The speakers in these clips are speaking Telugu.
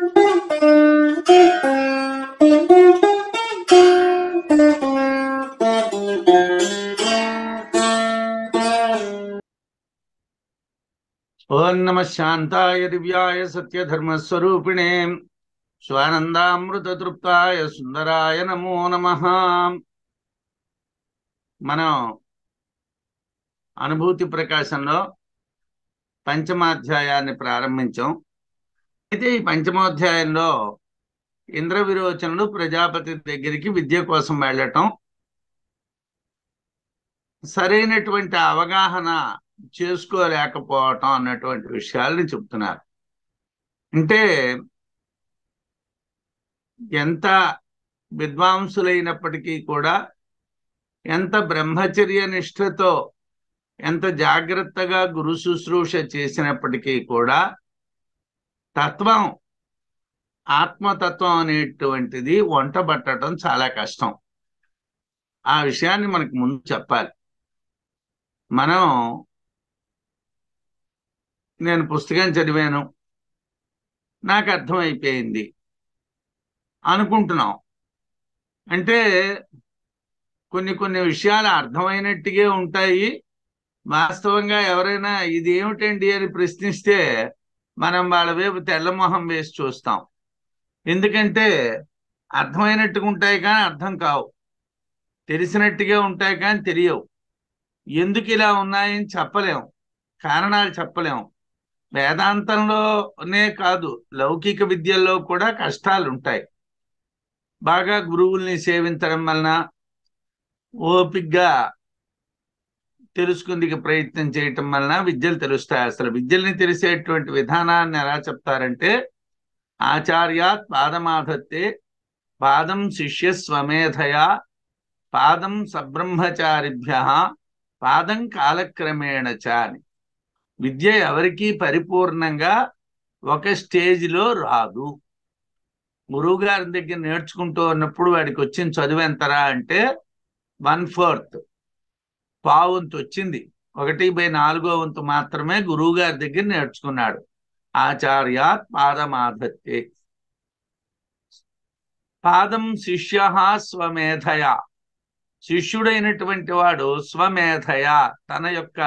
ఓం నమ శాంతాయ దివ్యాయ సత్యధర్మస్వరూపిణే స్వానందామృతతృప్తాయ సుందరాయ నమో నమః. మనం అనుభూతి ప్రకాశంలో పంచమాధ్యాయాన్ని ప్రారంభించాం. అయితే ఈ పంచమాధ్యాయంలో ఇంద్ర విరోచనుడు ప్రజాపతి దగ్గరికి విద్య కోసం వెళ్ళటం, సరైనటువంటి అవగాహన చేసుకోలేకపోవటం అన్నటువంటి విషయాల్ని చెప్తున్నారు. అంటే ఎంత విద్వాంసులైనప్పటికీ కూడా, ఎంత బ్రహ్మచర్య నిష్ఠతో, ఎంత జాగ్రత్తగా గురు శుశ్రూష చేసినప్పటికీ కూడా తత్వం, ఆత్మతత్వం అనేటువంటిది వంటబట్టడం చాలా కష్టం. ఆ విషయాన్ని మనకు ముందు చెప్పాలి. నేను పుస్తకం చదివాను, నాకు అర్థమైపోయింది అనుకుంటున్నాం. అంటే కొన్ని విషయాలు అర్థమైనట్టుగా ఉంటాయి. వాస్తవంగా ఎవరైనా ఇది ఏమిటండి అని ప్రశ్నిస్తే మనం వాళ్ళ వైపు తెల్లమొహం వేసి చూస్తాం. ఎందుకంటే అర్థమైనట్టుగా ఉంటాయి కానీ అర్థం కావు, తెలిసినట్టుగా ఉంటాయి కానీ తెలియవు. ఎందుకు ఇలా ఉన్నాయని చెప్పలేం, కారణాలు చెప్పలేం. వేదాంతంలోనే కాదు, లౌకిక విద్యల్లో కూడా కష్టాలు ఉంటాయి. బాగా గురువుల్ని సేవించడం వలన, ఓపిగ్గా తెలుసుకుందికి ప్రయత్నం చేయటం వలన విద్యలు తెలుస్తాయి. అసలు విద్యల్ని తెలిసేటువంటి విధానాన్ని ఎలా చెప్తారంటే, ఆచార్యాత్ పాదమాధత్తే పాదం శిష్య స్వమేధయా పాదం సబ్రహ్మచారిభ్యః పాదం కాలక్రమేణ చ అని. విద్య ఎవరికీ పరిపూర్ణంగా ఒక స్టేజ్లో రాదు. గురువు గారి దగ్గర నేర్చుకుంటూ ఉన్నప్పుడు వాడికి వచ్చిన చదువు ఎంతరా అంటే 1/4, పావంతు వచ్చింది. 1/4 మాత్రమే గురువు గారి దగ్గర నేర్చుకున్నాడు. ఆచార్యాత్ పాదమాధత్తే పాదం శిష్య స్వమేధయా, శిష్యుడైనటువంటి వాడు స్వమేధయా తన యొక్క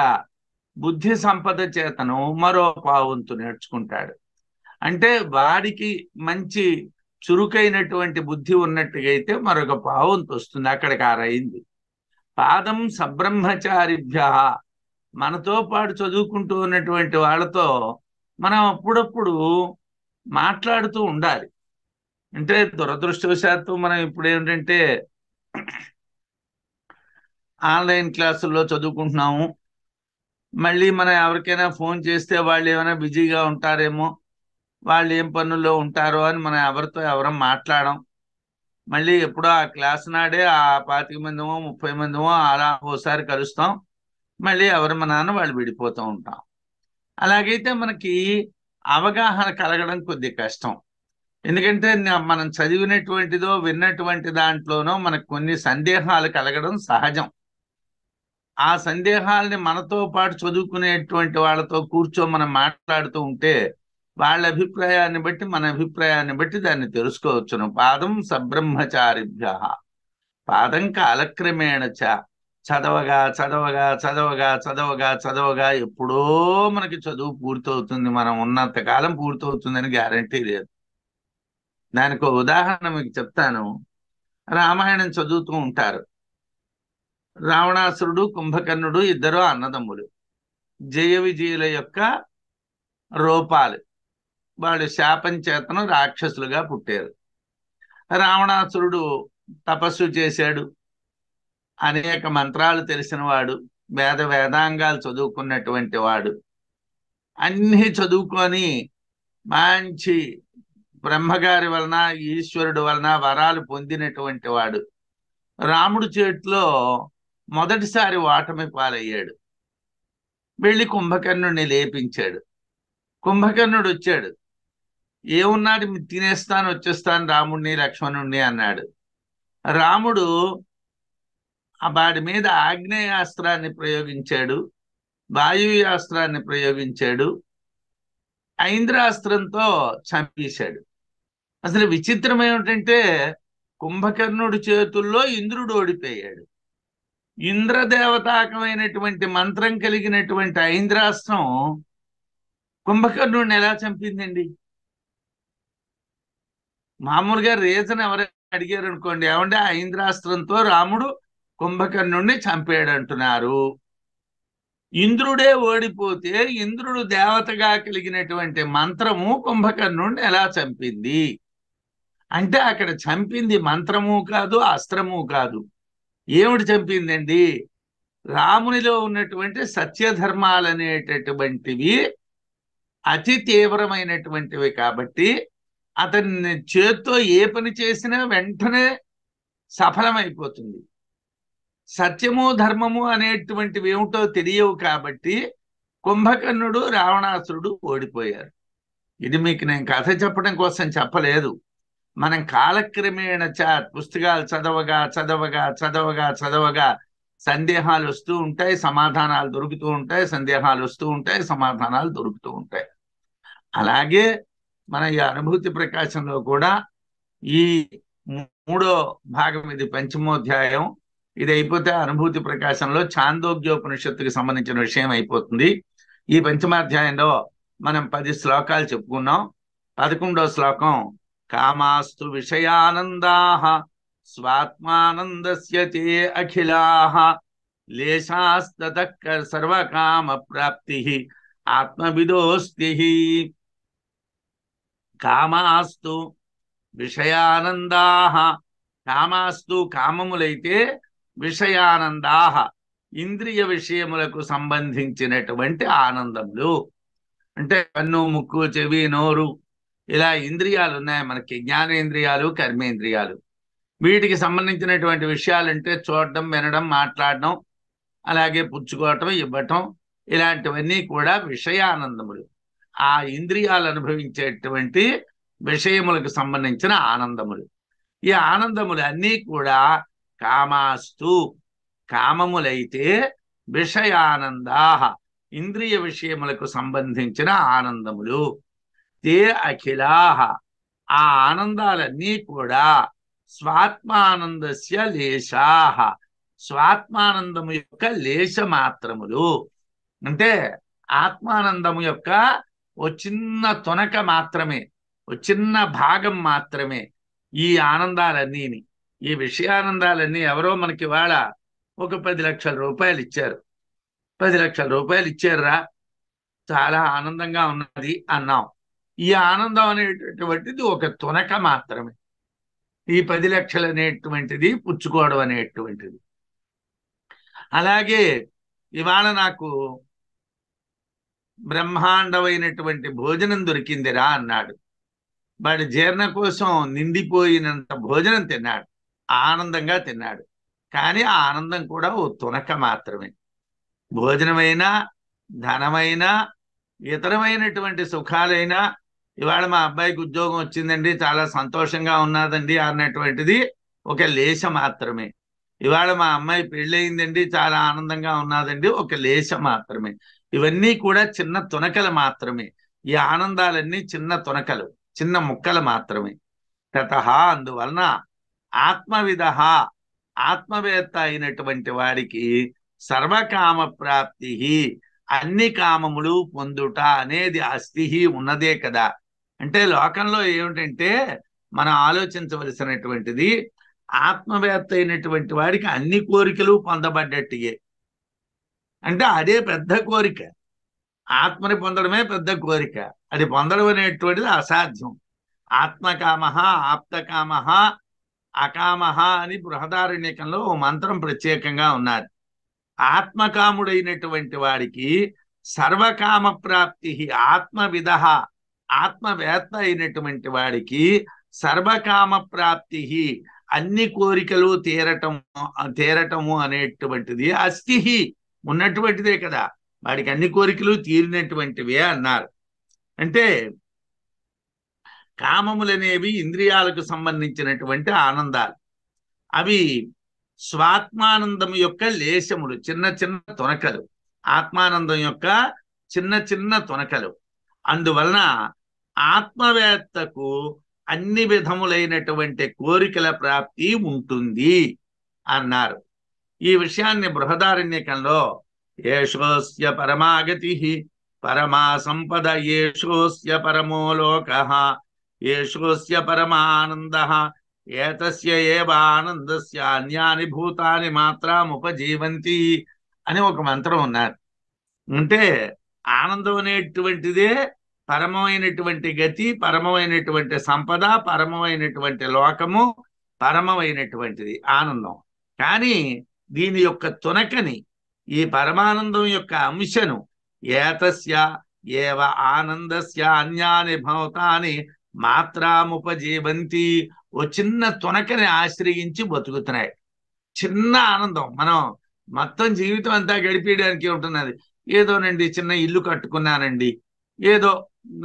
బుద్ధి సంపద చేతను మరో పావంతు నేర్చుకుంటాడు. అంటే వాడికి మంచి చురుకైనటువంటి బుద్ధి ఉన్నట్టుగా అయితే మరొక పావంతు వస్తుంది, అక్కడికి ఆరైంది. పాదం సబ్రహ్మచారిభ్యః, మనతో పాటు చదువుకుంటూ ఉన్నటువంటి వాళ్ళతో మనం అప్పుడప్పుడు మాట్లాడుతూ ఉండాలి. అంటే దురదృష్టవశాత్తు మనం ఇప్పుడు ఏంటంటే ఆన్లైన్ క్లాసుల్లో చదువుకుంటున్నాము. మళ్ళీ మనం ఎవరికైనా ఫోన్ చేస్తే వాళ్ళు ఏమైనా బిజీగా ఉంటారేమో, వాళ్ళు ఏం పనుల్లో ఉంటారో అని మనం ఎవరం మాట్లాడం. మళ్ళీ ఎప్పుడో ఆ క్లాస్ నాడే ఆ 25 మందిమో 30 మందిమో అలా ఓసారి కలుస్తాం. మళ్ళీ ఎవరి మనాన్న వాళ్ళు విడిపోతూ ఉంటాం. అలాగైతే మనకి అవగాహన కలగడం కొద్ది కష్టం. ఎందుకంటే మనం చదివినటువంటిదో విన్నటువంటి దాంట్లోనో మనకు కొన్ని సందేహాలు కలగడం సహజం. ఆ సందేహాలని మనతో పాటు చదువుకునేటువంటి వాళ్ళతో మనం మాట్లాడుతూ ఉంటే వాళ్ళ అభిప్రాయాన్ని బట్టి మన అభిప్రాయాన్ని బట్టి దాన్ని తెలుసుకోవచ్చును. పాదం సబ్రహ్మచారిభ్యః పాదం కాలక్రమేణ చ, చదవగా చదవగా చదవగా చదవగా చదవగా ఎప్పుడో మనకి చదువు పూర్తవుతుంది. మనం ఉన్నంత కాలం పూర్తవుతుందని గ్యారంటీ లేదు. దానికి ఒక ఉదాహరణ మీకు చెప్తాను. రామాయణం చదువుతూ ఉంటారు. రావణాసురుడు, కుంభకర్ణుడు ఇద్దరు అన్నదమ్ములు, జయ విజయుల యొక్క రూపాలు. వాళ్ళు శాపం చేతను రాక్షసులుగా పుట్టారు. రావణాసురుడు తపస్సు చేశాడు, అనేక మంత్రాలు తెలిసిన వాడు, వేదాంగాలు చదువుకున్నటువంటి వాడు, అన్నీ చదువుకొని మంచి బ్రహ్మగారి వలన ఈశ్వరుడు వలన వరాలు పొందినటువంటి వాడు. రాముడి చేతిలో మొదటిసారి ఓటమి పాలయ్యాడు. వెళ్ళి కుంభకర్ణుడిని లేపించాడు. కుంభకర్ణుడు వచ్చాడు. ఏమున్నాడు, తినేస్తాను వచ్చేస్తాను రాముడిని లక్ష్మణుడిని అన్నాడు. రాముడు వాడి మీద ఆగ్నేయాస్త్రాన్ని ప్రయోగించాడు, వాయుయాస్త్రాన్ని ప్రయోగించాడు, ఐంద్రాస్త్రంతో చంపేశాడు. అసలు విచిత్రం ఏమిటంటే కుంభకర్ణుడి చేతుల్లో ఇంద్రుడు ఓడిపోయాడు. ఇంద్రదేవతాకమైనటువంటి మంత్రం కలిగినటువంటి ఐంద్రాస్త్రం కుంభకర్ణుడిని ఎలా చంపిందండి? మామూలుగా రీజన్ ఎవరైనా అడిగారు అనుకోండి, ఏమంటే ఆ ఇంద్రాస్త్రంతో రాముడు కుంభకర్ణుడిని చంపాడు అంటున్నారు. ఇంద్రుడే ఓడిపోతే ఇంద్రుడు దేవతగా కలిగినటువంటి మంత్రము కుంభకర్ణుడిని ఎలా చంపింది అంటే అక్కడ చంపింది మంత్రము కాదు, అస్త్రము కాదు. ఏమిటి చంపిందండి? రామునిలో ఉన్నటువంటి సత్యధర్మాలనేటటువంటివి అతి తీవ్రమైనటువంటివి కాబట్టి అతన్ని చేత్తో ఏ పని చేసినా వెంటనే సఫలమైపోతుంది. సత్యము ధర్మము అనేటువంటివి ఏమిటో తెలియవు కాబట్టి కుంభకర్ణుడు రావణాసురుడు ఓడిపోయారు. ఇది మీకు నేను కథ చెప్పడం కోసం చెప్పలేదు. మనం కాలక్రమేణ పుస్తకాలు చదవగా చదవగా చదవగా చదవగా సందేహాలు వస్తూ ఉంటాయి, సమాధానాలు దొరుకుతూ ఉంటాయి, సందేహాలు వస్తూ ఉంటాయి, సమాధానాలు దొరుకుతూ ఉంటాయి. అలాగే మన ఈ అనుభూతి ప్రకాశంలో కూడా ఈ మూడో భాగం, ఇది పంచమోధ్యాయం. ఇది అయిపోతే అనుభూతి ప్రకాశంలో ఛాందోగ్యోపనిషత్తుకి సంబంధించిన విషయం అయిపోతుంది. ఈ పంచమాధ్యాయంలో మనం 10 శ్లోకాలు చెప్పుకున్నాం. 11వ శ్లోకం కామాస్తు విషయానందాః స్వాత్మానందస్య తే అఖిలాః లేశాస్తతః సర్వకామ ప్రాప్తిః ఆత్మవిదోస్తి. కామాస్తు విషయానందాః, కామాస్తు కామములైతే, విషయానందాః ఇంద్రియ విషయములకు సంబంధించినటువంటి ఆనందములు. అంటే కన్ను, ముక్కు, చెవి, నోరు ఇలా ఇంద్రియాలు ఉన్నాయి మనకి, జ్ఞానేంద్రియాలు, కర్మేంద్రియాలు. వీటికి సంబంధించినటువంటి విషయాలంటే చూడడం, వినడం, మాట్లాడడం, అలాగే పుచ్చుకోవటం, ఇవ్వటం, ఇలాంటివన్నీ కూడా విషయానందములు. ఆ ఇంద్రియాలు అనుభవించేటువంటి విషయములకు సంబంధించిన ఆనందములు. ఈ ఆనందములు అన్నీ కూడా కామాస్తు కామములైతే, విషయానందాః ఇంద్రియ విషయములకు సంబంధించిన ఆనందములు, తే అఖిలాః ఆ ఆనందాలన్నీ కూడా స్వాత్మానందస్య లేశాః స్వాత్మానందము యొక్క లేశ మాత్రములు. అంటే ఆత్మానందము యొక్క ఓ చిన్న తొనక మాత్రమే, ఓ చిన్న భాగం మాత్రమే ఈ ఆనందాలన్నీని. ఈ విషయానందాలన్నీ ఎవరో మనకి ఇవాళ ఒక 10 లక్షల రూపాయలు ఇచ్చారు. 10 లక్షల రూపాయలు ఇచ్చారురా, చాలా ఆనందంగా ఉన్నది అన్నాం. ఈ ఆనందం అనేటటువంటిది ఒక తొనక మాత్రమే. ఈ 10 లక్షలు అనేటువంటిది పుచ్చుకోవడం అనేటువంటిది. అలాగే ఇవాళ నాకు బ్రహ్మాండమైనటువంటి భోజనం దొరికిందిరా అన్నాడు. వాడి జీర్ణ కోసం నిండిపోయినంత భోజనం తిన్నాడు, ఆనందంగా తిన్నాడు. కానీ ఆ ఆనందం కూడా ఓ తునక మాత్రమే. భోజనమైనా, ధనమైనా, ఇతరమైనటువంటి సుఖాలైనా, ఇవాళ మా అబ్బాయికి ఉద్యోగం వచ్చిందండి, చాలా సంతోషంగా ఉన్నదండి అన్నటువంటిది ఒక లేశ మాత్రమే. ఇవాళ మా అమ్మాయి పెళ్ళయిందండి, చాలా ఆనందంగా ఉన్నదండి, ఒక లేశ మాత్రమే. ఇవన్నీ కూడా చిన్న తునకలు మాత్రమే. ఈ ఆనందాలన్నీ చిన్న తునకలు, చిన్న ముక్కలు మాత్రమే. తతః అందువలన ఆత్మవిదః ఆత్మవేత్త అయినటువంటి వాడికి సర్వకామ ప్రాప్తి, అన్ని కామములు పొందుట అనేది అస్థి ఉన్నదే కదా. అంటే లోకంలో ఏమిటంటే మనం ఆలోచించవలసినటువంటిది, ఆత్మవేత్త అయినటువంటి వాడికి అన్ని కోరికలు పొందబడ్డట్టుయే. అంటే అదే పెద్ద కోరిక. ఆత్మని పొందడమే పెద్ద కోరిక. అది పొందడం అనేటువంటిది అసాధ్యం. ఆత్మకామ, ఆప్తకామ, అకామ అని బృహదారణ్యకంలో ఓ మంత్రం ప్రత్యేకంగా ఉన్నది. ఆత్మకాముడైనటువంటి వాడికి సర్వకామ ప్రాప్తి, ఆత్మవిదః ఆత్మవేత్త అయినటువంటి వాడికి సర్వకామ ప్రాప్తి, అన్ని కోరికలు తీరటము అనేటువంటిది అస్థి ఉన్నటువంటిదే కదా. వాడికి అన్ని కోరికలు తీరినటువంటివే అన్నారు. అంటే కామములనేవి ఇంద్రియాలకు సంబంధించినటువంటి ఆనందాలు. అవి స్వాత్మానందం యొక్క లేశములు, చిన్న చిన్న తొనకలు, ఆత్మానందం యొక్క చిన్న చిన్న తొనకలు. అందువలన ఆత్మవేత్తకు అన్ని విధములైనటువంటి కోరికల ప్రాప్తి ఉంటుంది అన్నారు. ఈ విషయాన్ని బృహదారణ్యకంలో ఏషోస్య పరమాగతి పరమా సంపద ఏషోస్య పరమో లోకః ఏషోస్య పరమానందః ఏతస్య ఏవ ఆనందస్య అన్యాని భూతాని మాత్రముపజీవంతి అని ఒక మంత్రం ఉన్నారు. అంటే ఆనందం అనేటువంటిదే పరమమైనటువంటి గతి, పరమమైనటువంటి సంపద, పరమమైనటువంటి లోకము, పరమమైనటువంటిది ఆనందం. కానీ దీని యొక్క తునకని, ఈ పరమానందం యొక్క అంశను ఏతస్య ఏవ ఆనందస్య అన్యాని భూతాని మాత్రముపజీవంతి, ఓ చిన్న తునకని ఆశ్రయించి బతుకుతున్నాయి. చిన్న ఆనందం. మనం మొత్తం జీవితం అంతా గడిపేయడానికి ఉంటున్నది. ఏదోనండి చిన్న ఇల్లు కట్టుకున్నానండి, ఏదో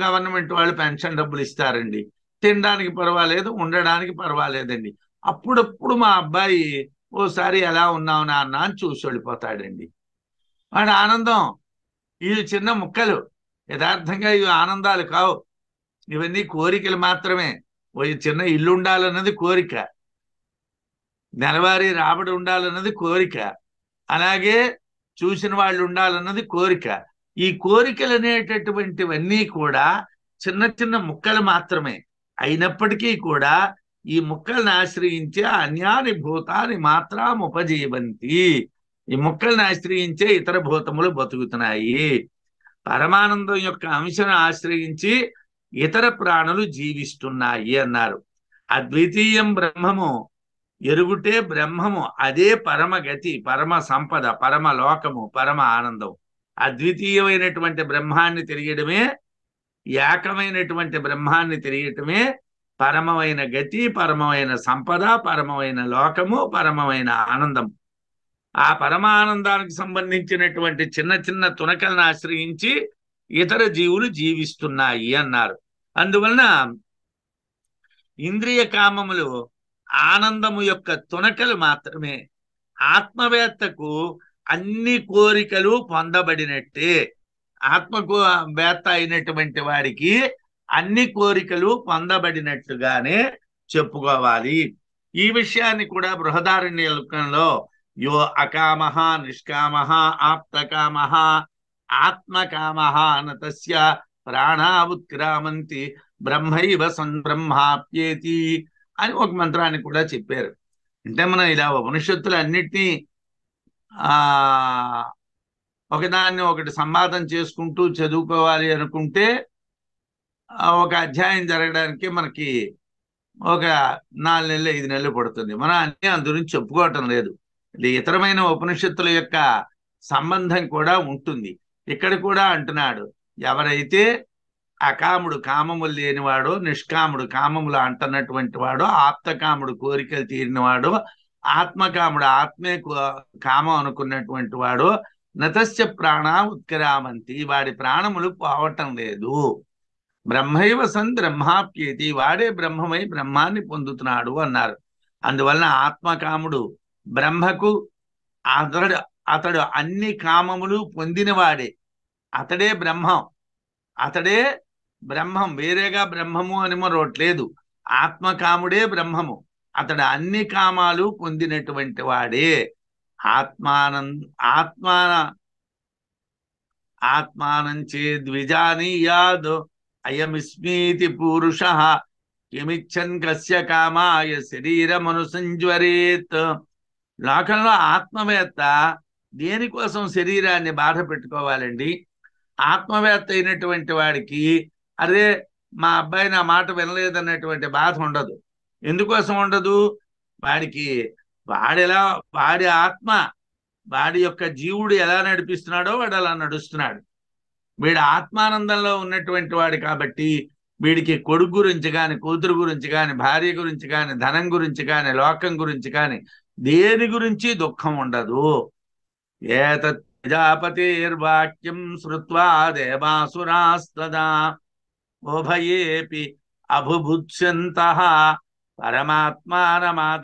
గవర్నమెంట్ వాళ్ళు పెన్షన్ డబ్బులు ఇస్తారండి, తినడానికి పర్వాలేదు, ఉండడానికి పర్వాలేదండి. అప్పుడప్పుడు మా అబ్బాయి ఓసారి ఎలా ఉన్నావు నాన్న అని చూసి వెళ్ళిపోతాడండి. వాడి ఆనందం. ఇవి చిన్న ముక్కలు. యథార్థంగా ఇవి ఆనందాలు కావు, ఇవన్నీ కోరికలు మాత్రమే. ఓ చిన్న ఇల్లు ఉండాలన్నది కోరిక, నెలవారీ రాబడి ఉండాలన్నది కోరిక, అలాగే చూసిన వాళ్ళు ఉండాలన్నది కోరిక. ఈ కోరికలు అనేటటువంటివన్నీ కూడా చిన్న చిన్న ముక్కలు మాత్రమే. అయినప్పటికీ కూడా ఈ ముక్కల్ని ఆశ్రయించే అన్యాని భూతాన్ని మాత్రం ఉపజీవంతి, ఈ ముక్కల్ని ఆశ్రయించే ఇతర భూతములు బతుకుతున్నాయి. పరమానందం యొక్క అంశను ఆశ్రయించి ఇతర ప్రాణులు జీవిస్తున్నాయి అన్నారు. అద్వితీయం బ్రహ్మము, ఎరుగుటే బ్రహ్మము, అదే పరమగతి, పరమ సంపద, పరమ లోకము, పరమ ఆనందం. అద్వితీయమైనటువంటి బ్రహ్మాన్ని తెలియడమే, ఏకమైనటువంటి బ్రహ్మాన్ని తెలియటమే పరమమైన గతి, పరమమైన సంపద, పరమమైన లోకము, పరమమైన ఆనందం. ఆ పరమానందానికి సంబంధించినటువంటి చిన్న చిన్న తునకలను ఆశ్రయించి ఇతర జీవులు జీవిస్తున్నాయి అన్నారు. అందువలన ఇంద్రియ కామములు ఆనందము యొక్క తునకలు మాత్రమే. ఆత్మవేత్తకు అన్ని కోరికలు పొందబడినట్టే. ఆత్మవేత్త అయినటువంటి వాడికి అన్ని కోరికలు పొందబడినట్లుగానే చెప్పుకోవాలి. ఈ విషయాన్ని కూడా బృహదారణ్యకంలో యో అకామః నిష్కామః ఆప్తకామః ఆత్మకామః నతస్య ప్రాణా ఉత్క్రామంతి బ్రహ్మైవ సంబ్రహ్మాప్యేతి అని ఒక మంత్రాన్ని కూడా చెప్పారు. అంటే మనం ఇలా ఉపనిషత్తులు అన్నిటినీ ఒకదాన్ని ఒకటి సంవాదం చేసుకుంటూ చదువుకోవాలి అనుకుంటే ఒక అధ్యాయం జరగడానికి మనకి ఒక 4 నెలలు 5 నెలలు పడుతుంది. మనం అన్నీ అందురించి చెప్పుకోవటం లేదు. ఇతరమైన ఉపనిషత్తుల యొక్క సంబంధం కూడా ఉంటుంది. ఇక్కడ కూడా అంటున్నాడు, ఎవరైతే అకాముడు కామములు లేనివాడో, నిష్కాముడు కామములు అంటున్నటువంటి వాడో, ఆప్తకాముడు కోరికలు తీరినవాడో, ఆత్మకాముడు ఆత్మే కామం అనుకున్నటువంటి వాడో నతస్య ప్రాణ ఉత్క్రామంతి, వాడి ప్రాణములు పోవటం లేదు. బ్రహ్మైవ సన్ బ్రహ్మాప్యేతి, వాడే బ్రహ్మమై బ్రహ్మాన్ని పొందుతున్నాడు అన్నారు. అందువలన ఆత్మకాముడు బ్రహ్మకు అతడు అన్ని కామములు పొందినవాడే. అతడే బ్రహ్మం, అతడే బ్రహ్మం. వేరేగా బ్రహ్మము అని మరొకట్లేదు. ఆత్మకాముడే బ్రహ్మము, అతడు అన్ని కామాలు పొందినటువంటి వాడే. ఆత్మానం చేద్విజానీయాద్ అయమిస్మీతి పురుషః కిమిచ్చన్ కస్య కామాయ శరీరమనుసంజ్వరేత్. లోకంలో ఆత్మవేత్త దేనికోసం శరీరాన్ని బాధ పెట్టుకోవాలండి? ఆత్మవేత్త అయినటువంటి వాడికి అరే మా అబ్బాయి నా మాట వినలేదన్నటువంటి బాధ ఉండదు. ఎందుకోసం ఉండదు? వాడికి వాడి ఆత్మ, వాడి యొక్క జీవుడు ఎలా నడిపిస్తున్నాడో వాడు అలా నడుస్తున్నాడు. వీడు ఆత్మానందంలో ఉన్నటువంటి వాడు కాబట్టి వీడికి కొడుకు గురించి కానీ, కూతురు గురించి కానీ, భార్య గురించి కానీ, ధనం గురించి కానీ, లోకం గురించి కానీ దేని గురించి దుఃఖం ఉండదు. ఏతత్ ప్రజాపతిర్వాక్యం శ్రుత్వా దేవాసురాస్తదా ఉభయేపి అభుభుత్స్యంతః పరమాత్మానమాదరాత్.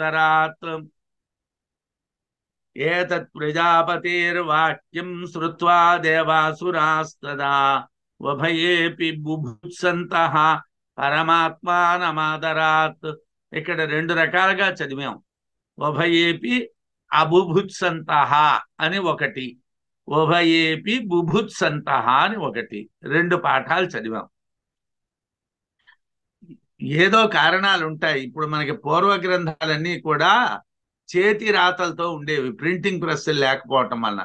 ఏతత్ ప్రజాపతిర్వాక్యం శ్రుత్వా దేవాసురాస్తదా ఉభయేపి బుభుత్సంతః పరమాత్మానమాదరాత్. ఇక్కడ రెండు రకాలుగా చదివాం. ఉభయేపి అబుభుత్సంతః అని ఒకటి, ఉభయేపి బుభుత్సంతః అని ఒకటి, రెండు పాఠాలు చదివాం. ఏదో కారణాలు ఉంటాయి. ఇప్పుడు మనకి పూర్వ గ్రంథాలన్నీ కూడా చేతి రాతలతో ఉండేవి, ప్రింటింగ్ ప్రెస్సులు లేకపోవటం వలన.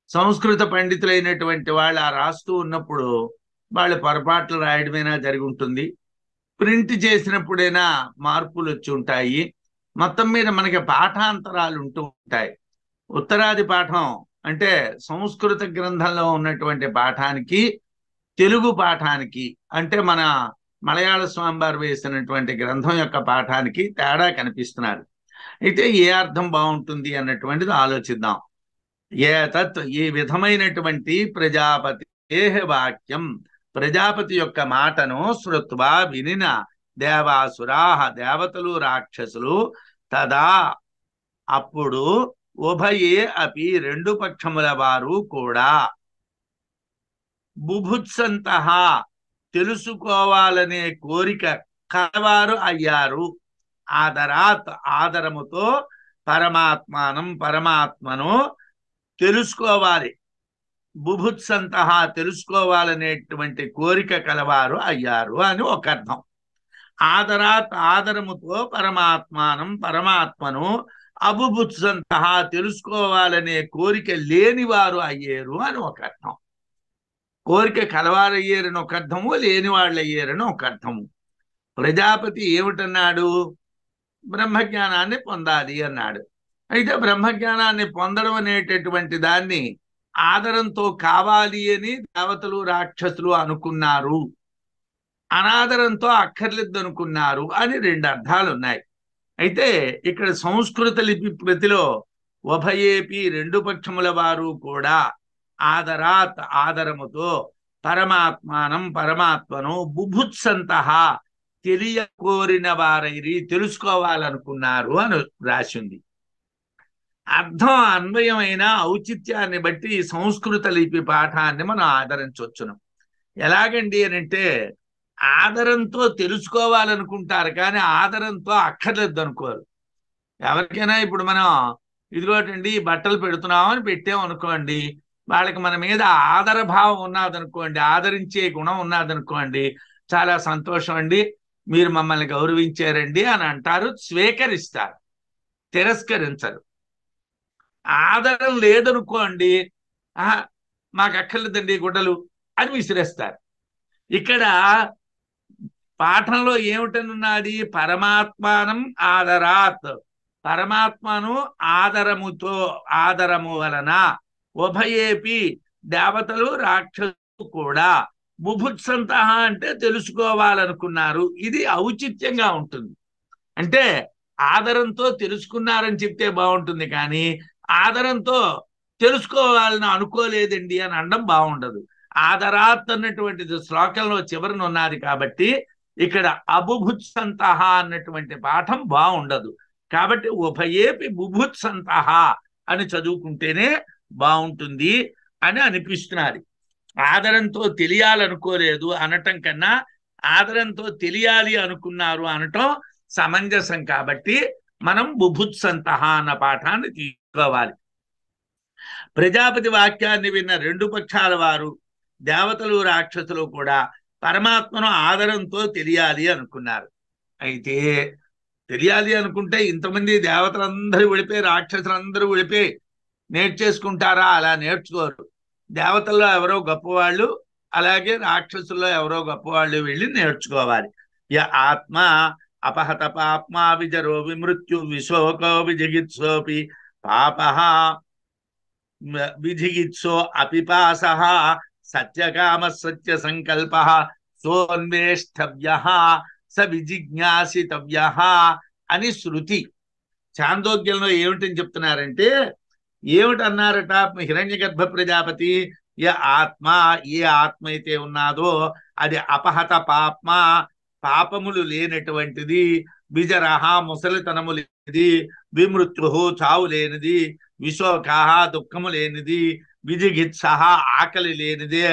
సంస్కృత పండితులైనటువంటి వాళ్ళు ఆ రాస్తూ ఉన్నప్పుడు వాళ్ళు పొరపాట్లు రాయడమైనా జరిగి ఉంటుంది, ప్రింట్ చేసినప్పుడైనా మార్పులు వచ్చి ఉంటాయి. మొత్తం మీద మనకి పాఠాంతరాలు ఉంటూ ఉంటాయి. ఉత్తరాది పాఠం అంటే సంస్కృత గ్రంథంలో ఉన్నటువంటి పాఠానికి తెలుగు పాఠానికి, అంటే మన మలయాళ స్వామివారు వేసినటువంటి గ్రంథం యొక్క పాఠానికి తేడా కనిపిస్తున్నారు. అయితే ఏ అర్థం బాగుంటుంది అన్నటువంటిది ఆలోచిద్దాం. ఏతత్, ఈ విధమైనటువంటి ప్రజాపతి వాక్యం, ప్రజాపతి యొక్క మాటను శ్రుత్వా వినిన దేవాసురాహ, దేవతలు రాక్షసులు, తదా అప్పుడు, ఉభయే అపి రెండు పక్షముల వారు కూడా, బుభుత్సంతః తెలుసుకోవాలనే కోరిక కలవారు అయ్యారు, ఆదరాత్ ఆదరముతో, పరమాత్మానం పరమాత్మను తెలుసుకోవాలి, బుభుత్సంతః తెలుసుకోవాలనేటువంటి కోరిక కలవారు అయ్యారు అని ఒక అర్థం. ఆదరాత్ ఆదరముతో పరమాత్మానం పరమాత్మను, అబుభుత్సంతః తెలుసుకోవాలనే కోరిక లేనివారు అయ్యేరు అని ఒక అర్థం. కోరిక కలవారయ్యేరని ఒక అర్థము, లేని వాళ్ళు అయ్యేరని ఒక అర్థము. ప్రజాపతి ఏమిటన్నాడు? బ్రహ్మజ్ఞానాన్ని పొందాలి అన్నాడు. అయితే బ్రహ్మజ్ఞానాన్ని పొందడం అనేటటువంటి దాన్ని ఆదరంతో కావాలి అని దేవతలు రాక్షసులు అనుకున్నారు, అనాదరంతో అక్కర్లేదు అనుకున్నారు అని రెండు అర్థాలు ఉన్నాయి. అయితే ఇక్కడ సంస్కృత లిపి ప్రతిలో ఉభయేపి రెండు పక్షముల వారు కూడా, ఆదరాత్ ఆదరముతో, పరమాత్మానం పరమాత్మను, బుభుత్సంతః తెలియకోరిన వారైరి తెలుసుకోవాలనుకున్నారు అని రాసింది. అర్థం అన్వయమైన ఔచిత్యాన్ని బట్టి ఈ సంస్కృత లిపి పాఠాన్ని మనం ఆదరించవచ్చును. ఎలాగండి అని అంటే, ఆదరంతో తెలుసుకోవాలనుకుంటారు కానీ ఆదరంతో అక్కర్లేదు అనుకోరు. ఎవరికైనా ఇప్పుడు మనం ఇదిగోటండి బట్టలు పెడుతున్నామని పెట్టామనుకోండి, వాళ్ళకి మన మీద ఆదర భావం ఉన్నదనుకోండి, ఆదరించే గుణం ఉన్నదనుకోండి, చాలా సంతోషం అండి, మీరు మమ్మల్ని గౌరవించారండి అని అంటారు, స్వీకరిస్తారు, తిరస్కరించరు. ఆదరం లేదనుకోండి, మాకు అక్కర్లేదండి గుడ్డలు అని విసిరేస్తారు. ఇక్కడ పాఠంలో ఏమిటనున్నది? పరమాత్మానం ఆదరాత్, పరమాత్మను ఆదరముతో, ఆదరము వలన, ఉభయేపి దేవతలు రాక్షసులు కూడా, బుభుత్సంతః అంటే తెలుసుకోవాలనుకున్నారు. ఇది ఔచిత్యంగా ఉంటుంది. అంటే ఆదరంతో తెలుసుకున్నారని చెప్తే బాగుంటుంది, కానీ ఆదరంతో తెలుసుకోవాలని అనుకోలేదండి అని అనడం బాగుండదు. ఆదరాత్ అన్నటువంటిది శ్లోకంలో చివరన ఉన్నది కాబట్టి ఇక్కడ అబుభుత్సంతః అన్నటువంటి పాఠం బాగుండదు. కాబట్టి ఉభయేపి బుభుత్సంతః అని చదువుకుంటేనే బాగుంటుంది అని అనిపిస్తున్నది. ఆదరంతో తెలియాలనుకోలేదు అనటం కన్నా ఆదరంతో తెలియాలి అనుకున్నారు అనటం సమంజసం. కాబట్టి మనం బుభుత్సంతః అన్న పాఠాన్ని తీసుకోవాలి. ప్రజాపతి వాక్యాన్ని విన్న రెండు పక్షాల వారు, దేవతలు రాక్షసులు కూడా పరమాత్మను ఆదరంతో తెలియాలి అనుకున్నారు. అయితే తెలియాలి అనుకుంటే ఇంతమంది దేవతలందరూ విడిపోయి రాక్షసులందరూ విడిపోయి నేర్చేసుకుంటారా? అలా నేర్చుకోరు. దేవతల్లో ఎవరో గొప్పవాళ్ళు, అలాగే రాక్షసుల్లో ఎవరో గొప్పవాళ్ళు వెళ్ళి నేర్చుకోవాలి. య ఆత్మ అపహత పాప్మా విజరో విమృత్యు విశోకో విజిగిత్సోపి పాపః విజిగిత్సో అపిపాసః సత్యకామ సత్య సంకల్పః సోన్వేష్టవ్యః స విజిజ్ఞాసితవ్యః అని శృతి. చాందోగ్యంలో ఏమిటని చెప్తున్నారంటే, ఏమిటన్నారట హిరణ్యగర్భ ప్రజాపతి? ఏ ఆత్మ, ఏ ఆత్మ అయితే ఉన్నాదో అది అపహత పాప్మ, పాపములు లేనటువంటిది, బిజరహ ముసలితనము లేనిది, విమృత్యు చావు లేనిది, విశోకాహ దుఃఖము లేనిది, విజిగిత్సహ ఆకలి లేనిది,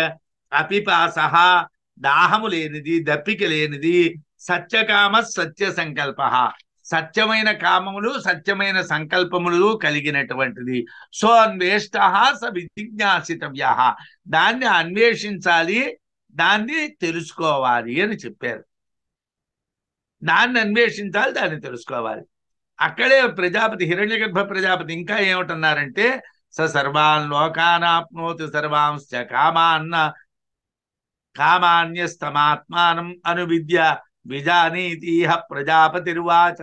అపిపాసహ దాహము లేనిది, దప్పిక లేనిది, సత్యకామ సత్య సంకల్ప, సత్యమైన కామములు సత్యమైన సంకల్పములు కలిగినటువంటిది. సో అన్వేష్ట స విజిజ్ఞాసితవ్య, దాన్ని అన్వేషించాలి, దాన్ని తెలుసుకోవాలి అని చెప్పారు. దాన్ని అన్వేషించాలి, దాన్ని తెలుసుకోవాలి. అక్కడే ప్రజాపతి, హిరణ్యగర్భ ప్రజాపతి ఇంకా ఏమిటన్నారంటే, స సర్వాన్ లోకానాప్నోతి సర్వాంశ్చ కామాన్యస్తమాత్మానం అనువిద్య విజానీతిహ ప్రజాపతిర్వాచ.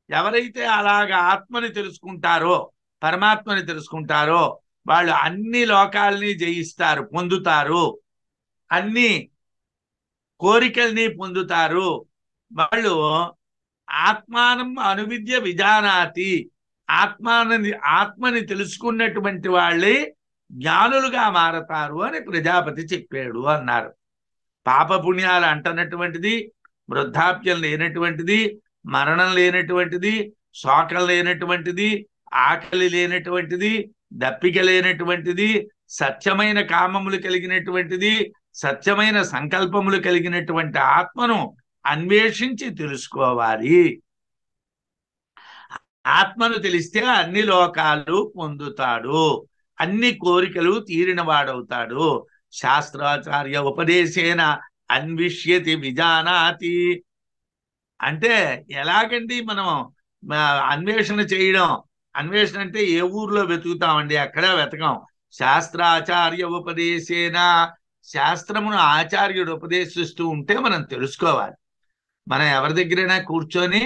ఎవరైతే అలాగా ఆత్మని తెలుసుకుంటారో, పరమాత్మని తెలుసుకుంటారో, వాళ్ళు అన్ని లోకాలని జయిస్తారు, పొందుతారు, అన్ని కోరికల్ని పొందుతారు. వాళ్ళు ఆత్మానం అనువిద్య విజానాతి, ఆత్మని తెలుసుకున్నటువంటి వాళ్ళే జ్ఞానులుగా మారతారు అని ప్రజాపతి చెప్పాడు అన్నారు. పాపపుణ్యాలు అంటనటువంటిది, వృద్ధాప్యం లేనటువంటిది, మరణం లేనటువంటిది, శోకం లేనటువంటిది, ఆకలి లేనటువంటిది, దప్పిక లేనటువంటిది, సత్యమైన కామములు కలిగినటువంటిది, సత్యమైన సంకల్పములు కలిగినటువంటి ఆత్మను అన్వేషించి తెలుసుకోవాలి. ఆత్మను తెలిస్తే అన్ని లోకాలు పొందుతాడు, అన్ని కోరికలు తీరిన వాడవుతాడు. శాస్త్రాచార్య ఉపదేశేన అన్విష్యతి విజానాతి. అంటే ఎలాగండి మనం అన్వేషణ చేయడం? అన్వేషణ అంటే ఏ ఊర్లో వెతుకుతామండి? అక్కడ వెతకం. శాస్త్రాచార్య ఉపదేశేన, శాస్త్రమును ఆచార్యుడు ఉపదేశిస్తూ ఉంటే మనం తెలుసుకోవాలి. మనం ఎవరి దగ్గరైనా కూర్చొని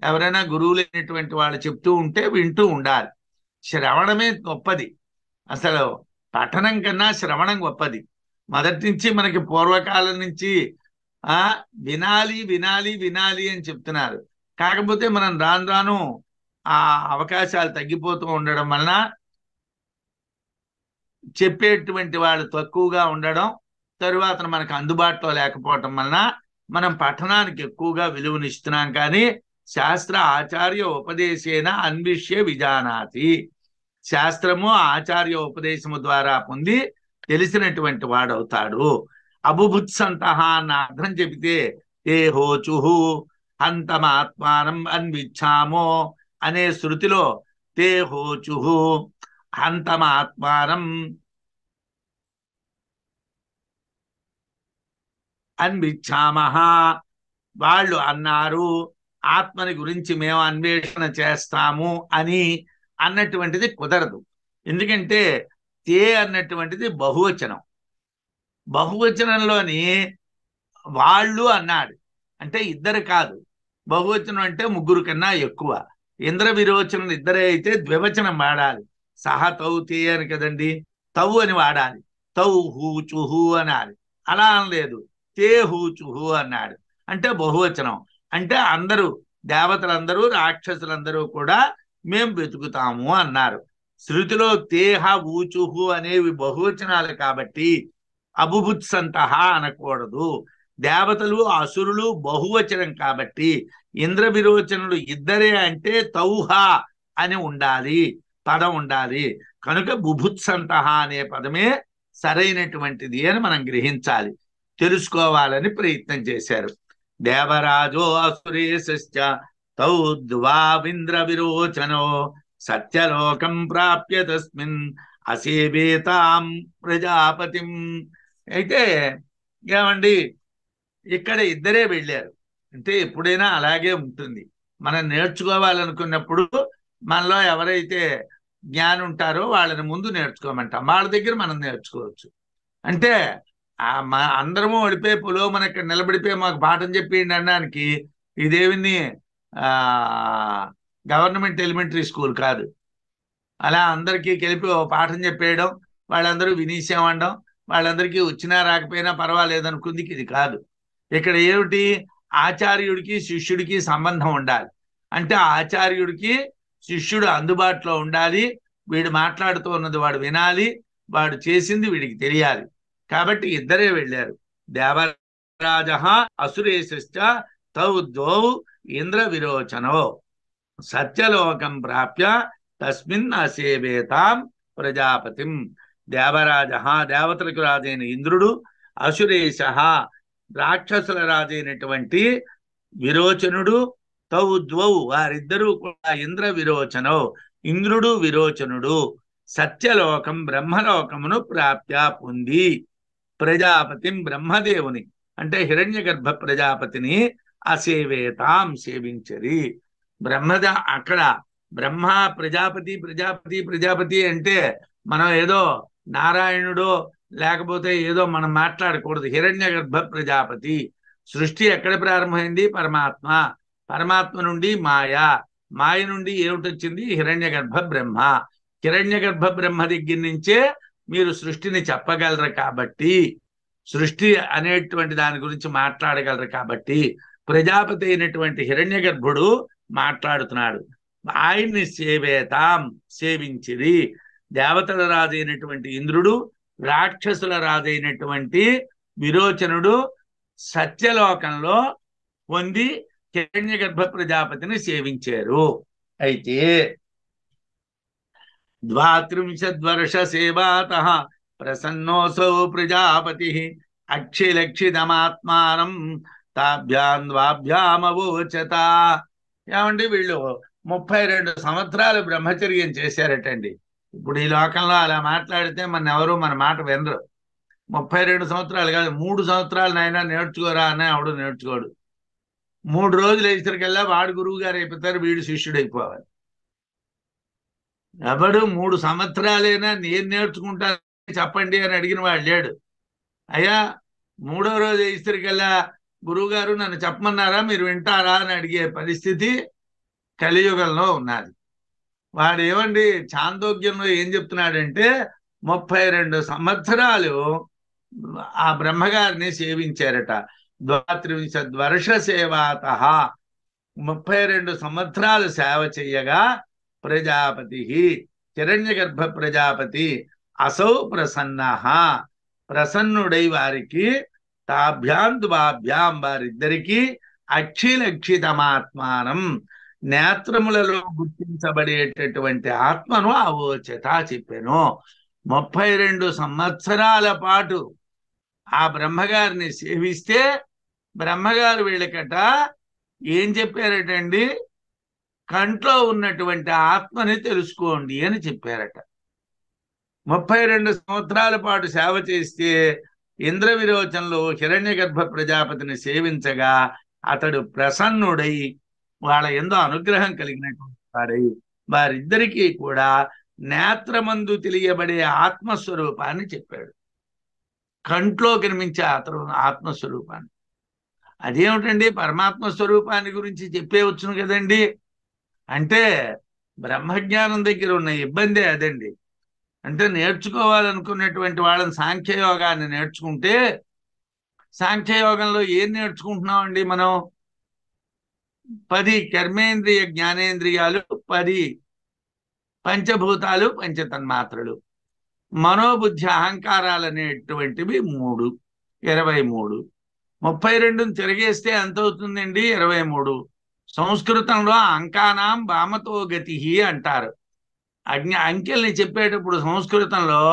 ఎవరైనా గురువులైనటువంటి వాళ్ళు చెప్తూ ఉంటే వింటూ ఉండాలి. శ్రవణమే గొప్పది. అసలు పఠనం కన్నా శ్రవణం గొప్పది. మొదటి నుంచి మనకి పూర్వకాలం నుంచి వినాలి వినాలి వినాలి అని చెప్తున్నారు. కాకపోతే మనం రాను రాను ఆ అవకాశాలు తగ్గిపోతూ ఉండడం వలన, చెప్పేటువంటి వాళ్ళు తక్కువగా ఉండడం, తరువాత మనకు అందుబాటులో లేకపోవటం వలన మనం పఠనానికి ఎక్కువగా విలువనిస్తున్నాం. కానీ శాస్త్ర ఆచార్య ఉపదేశేన అన్విష్య విజానాతి, శాస్త్రము ఆచార్య ఉపదేశము ద్వారా పొంది తెలిసినటువంటి వాడవుతాడు. అబుభుత్సంత అన్న అర్థం చెబితే ఏ హోచుహు హంతమాత్మానం అన్విచ్చామో అనే శృతిలో తే హోచుహు హంతమాత్మానం అన్విచ్చామహ, వాళ్ళు అన్నారు ఆత్మని గురించి మేము అన్వేషణ చేస్తాము అని అన్నటువంటిది కుదరదు. ఎందుకంటే తే అన్నటువంటిది బహువచనం. బహువచనంలోని వాళ్ళు అన్నాడు అంటే ఇద్దరు కాదు. బహువచనం అంటే ముగ్గురు కన్నా ఎక్కువ. ఇంద్ర విరోచనం ఇద్దరే అయితే ద్వివచనం వాడాలి. సహ తౌ తే అని కదండి, తౌ అని వాడాలి. తౌ హూచుహు అనాలి. అలా అనలేదు, తే హూచుహు అన్నాడు. అంటే బహువచనం. అంటే అందరూ, దేవతలందరూ రాక్షసులందరూ కూడా మేము వెతుకుతాము అన్నారు. శృతిలో తేహ ఊచుహు అనేవి బహువచనాలు కాబట్టి అబుభుత్సంతః అనకూడదు. దేవతలు అసురులు బహువచనం కాబట్టి ఇంద్ర విరోచనులు ఇద్దరే అంటే తౌహ అని ఉండాలి, పదం ఉండాలి. కనుక బుభుత్సంతః అనే పదమే సరైనటువంటిది అని మనం గ్రహించాలి, తెలుసుకోవాలని ప్రయత్నం చేశారు. దేవరాజో అసురేశ్చ తౌ ద్వావింద్ర విరోచనో సత్యలోకం ప్రాప్య తస్మిన్ అసేవేతాం ప్రజాపతిం. అయితే ఏమండి, ఇక్కడ ఇద్దరే వెళ్ళారు అంటే ఎప్పుడైనా అలాగే ఉంటుంది. మనం నేర్చుకోవాలనుకున్నప్పుడు మనలో ఎవరైతే జ్ఞానం ఉంటారో వాళ్ళని ముందు నేర్చుకోమంటాం, వాళ్ళ దగ్గర మనం నేర్చుకోవచ్చు. అంటే అందరము ఓడిపోయి పులో మన ఇక్కడ నిలబడిపోయి మాకు పాఠం చెప్పేయండి అనడానికి ఇదేమిని గవర్నమెంట్ ఎలిమెంటరీ స్కూల్ కాదు. అలా అందరికీ కలిపి ఓ పాఠం చెప్పేయడం, వాళ్ళందరూ వినేసామనడం, వాళ్ళందరికీ వచ్చినా రాకపోయినా పర్వాలేదనుకుందికి ఇది కాదు. ఇక్కడ ఏమిటి, ఆచార్యుడికి శిష్యుడికి సంబంధం ఉండాలి. అంటే ఆచార్యుడికి శిష్యుడు అందుబాటులో ఉండాలి, వీడు మాట్లాడుతూ ఉన్నది వాడు వినాలి, వాడు చేసింది వీడికి తెలియాలి. కాబట్టి ఇద్దరే వెళ్ళారు. దేవరాజ అసురేశ్చ తౌ ద్వౌ ఇంద్ర విరోచనో సత్యలోకం ప్రాప్య తస్మిన్ అసేవేతాం ప్రజాపతిం. దేవరాజ, దేవతలకు రాజైన ఇంద్రుడు, అసురేశ రాక్షసుల రాజైనటువంటి విరోచనుడు, తౌ ద్వౌ వారిద్దరూ కూడా ఇంద్ర విరోచనౌ ఇంద్రుడు విరోచనుడు సత్యలోకం బ్రహ్మలోకమును ప్రాప్త్యా పొంది ప్రజాపతిం బ్రహ్మదేవుని అంటే హిరణ్యగర్భ ప్రజాపతిని అసేవేతాం సేవించరి. అక్కడ బ్రహ్మ ప్రజాపతి ప్రజాపతి ప్రజాపతి అంటే మనం ఏదో నారాయణుడో లేకపోతే ఏదో మనం మాట్లాడకూడదు. హిరణ్యగర్భ ప్రజాపతి. సృష్టి ఎక్కడ ప్రారంభమైంది? పరమాత్మ. పరమాత్మ నుండి మాయ నుండి ఏమిటొచ్చింది? హిరణ్యగర్భ బ్రహ్మ. హిరణ్యగర్భ బ్రహ్మ దగ్గర నుంచే మీరు సృష్టిని చెప్పగలరు కాబట్టి, సృష్టి అనేటువంటి దాని గురించి మాట్లాడగలరు కాబట్టి ప్రజాపతి అయినటువంటి హిరణ్యగర్భుడు మాట్లాడుతున్నాడు. ఆయన్ని సేవించిరి. దేవతల రాజైనటువంటి ఇంద్రుడు, రాక్షసుల రాజైనటువంటి విరోచనుడు సత్యలోకంలో పొంది హిరణ్యగర్భ ప్రజాపతిని సేవించారు. అయితే 32 వర్ష సేవాత ప్రసన్నోసౌ ప్రజాపతి అక్షిలక్షితమాత్మానం తాభ్యాన్వాభ్యామవోచత. ఏమండి వీళ్ళు 32 సంవత్సరాలు బ్రహ్మచర్యం చేశారటండి. ఇప్పుడు ఈ లోకంలో అలా మాట్లాడితే ఎవరు మన మాట వినరు. 32 సంవత్సరాలు కాదు, 3 సంవత్సరాలు నాయన నేర్చుకోరా అని ఆవిడ నేర్చుకోడు. 3 రోజులు వేసరికల్లా వాడు గురువు గారు అయిపోతారు, వీడు శిష్యుడు అయిపోవాలి. ఎవడు 3 సంవత్సరాలైనా నేను నేర్చుకుంటాను చెప్పండి అని అడిగిన వాడు లేడు. అయ్యా 3వ రోజు వేసరికల్లా గురువు గారు నన్ను చెప్పమన్నారా, మీరు వింటారా అని అడిగే పరిస్థితి కలియుగంలో ఉన్నది. వాడు ఏమండి చాందోగ్యంలో ఏం చెప్తున్నాడంటే 32 సంవత్సరాలు ఆ బ్రహ్మగారిని సేవించారట. 32 వర్ష సేవాత 32 సంవత్సరాలు సేవ చెయ్యగా ప్రజాపతి హిరణ్యగర్భ ప్రజాపతి అసౌ ప్రసన్న ప్రసన్నుడై వారికి తాభ్యాం వారిద్దరికి అక్షిలక్షితమాత్మానం నేత్రములలో గుర్తించబడేటటువంటి ఆత్మను అవోచత చెప్పాను. 32 సంవత్సరాల పాటు ఆ బ్రహ్మగారిని సేవిస్తే బ్రహ్మగారు వీళ్ళకట ఏం చెప్పారటండి? కంట్లో ఉన్నటువంటి ఆత్మని తెలుసుకోండి అని చెప్పారట. 32 సంవత్సరాల పాటు సేవ చేస్తే ఇంద్ర విరోచనలో హిరణ్యగర్భ ప్రజాపతిని సేవించగా అతడు ప్రసన్నుడై వాళ్ళ ఎంతో అనుగ్రహం కలిగినటువంటి వాడై వారిద్దరికీ కూడా నేత్రమందు తెలియబడే ఆత్మస్వరూపాన్ని చెప్పాడు. కంట్లో కనిపించే ఆత్మస్వరూపాన్ని. అదేమిటండి పరమాత్మ స్వరూపాన్ని గురించి చెప్పేవచ్చును కదండి. అంటే బ్రహ్మజ్ఞానం దగ్గర ఉన్న ఇబ్బందే అదండి. అంటే నేర్చుకోవాలనుకున్నటువంటి వాళ్ళని సాంఖ్యయోగాన్ని నేర్చుకుంటే, సాంఖ్యయోగంలో ఏం నేర్చుకుంటున్నామండి మనం? 10 కర్మేంద్రియ జ్ఞానేంద్రియాలు, 10 పంచభూతాలు, పంచతన్మాత్రలు, మనోబుద్ధి అహంకారాలు అనేటువంటివి 3, 23. 32ని తిరిగేస్తే ఎంత అవుతుందండి? 23. సంస్కృతంలో అంకానాం వామతో గతి అంటారు. అంకెల్ని చెప్పేటప్పుడు సంస్కృతంలో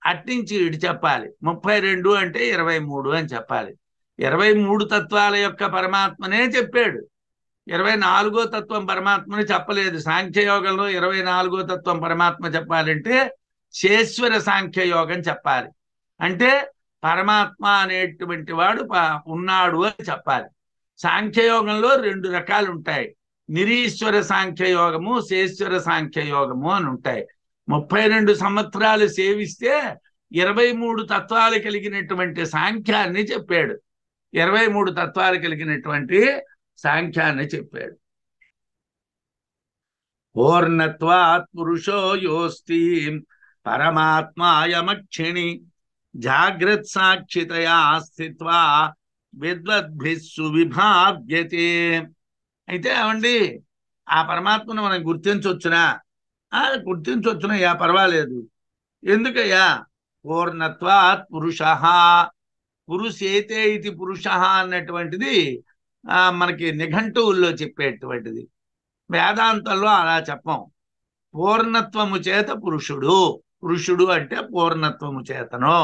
అట్నుంచి ఇటు చెప్పాలి. 32 అంటే 23 అని చెప్పాలి. 23 తత్వాల యొక్క పరమాత్మనే చెప్పాడు. 24వ తత్వం పరమాత్మని చెప్పలేదు. సాంఖ్యయోగంలో 24వ తత్వం పరమాత్మ చెప్పాలంటే శేశ్వర సాంఖ్యయోగం చెప్పాలి. అంటే పరమాత్మ అనేటువంటి వాడు ఉన్నాడు అని చెప్పాలి. సాంఖ్యయోగంలో 2 రకాలు ఉంటాయి. నిరీశ్వర సాంఖ్యయోగము, శేశ్వర సాంఖ్యయోగము అని ఉంటాయి. 32 సంవత్సరాలు సేవిస్తే 23 తత్వాలు కలిగినటువంటి సాంఖ్యాన్ని చెప్పాడు. 23 తత్వాలు కలిగినటువంటి సాంఖ్యాన్ని చెప్పాడు. పూర్ణత్వాత్ పురుషో యోస్తి పరమాత్మాయమక్షిణి జాగ్రత్ సాక్షితయా స్థిత్వా విద్వద్భిస్సు విభావ్యతే. అయితే ఏమండి ఆ పరమాత్మను మనం గుర్తించవచ్చునా? గుర్తించవచ్చునయ్యా, పర్వాలేదు. ఎందుకయ్యా? పూర్ణత్వాత్ పురుష పురుషేతే ఇది పురుష అన్నటువంటిది మనకి నిఘంటువుల్లో చెప్పేటువంటిది. వేదాంతంలో అలా చెప్పం. పూర్ణత్వము చేత పురుషుడు. పురుషుడు అంటే పూర్ణత్వము చేతను.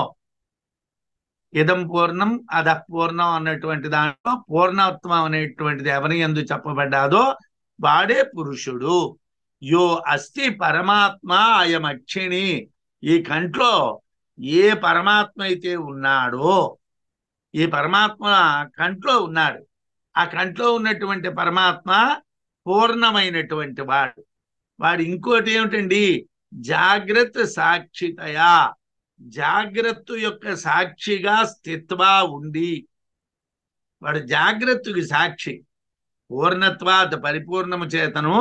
ఇదం పూర్ణం అధః పూర్ణం అన్నటువంటి దాంట్లో పూర్ణత్వం అనేటువంటిది ఎవరి యందు చెప్పబడ్డాదో వాడే పురుషుడు. యో అస్తి పరమాత్మ అయమక్షిణి. ఈ కంట్లో ఏ పరమాత్మ అయితే ఉన్నాడో, ఈ పరమాత్మ కంట్లో ఉన్నాడు. ఆ కంట్లో ఉన్నటువంటి పరమాత్మ పూర్ణమైనటువంటి వాడు. వాడు ఇంకోటి ఏమిటండి, జాగ్రత్త సాక్షితయా, జాగ్రత్త యొక్క సాక్షిగా స్థిత్వా ఉండి, వాడు జాగ్రత్తకి సాక్షి. పూర్ణత్వాత్ పరిపూర్ణము చేతను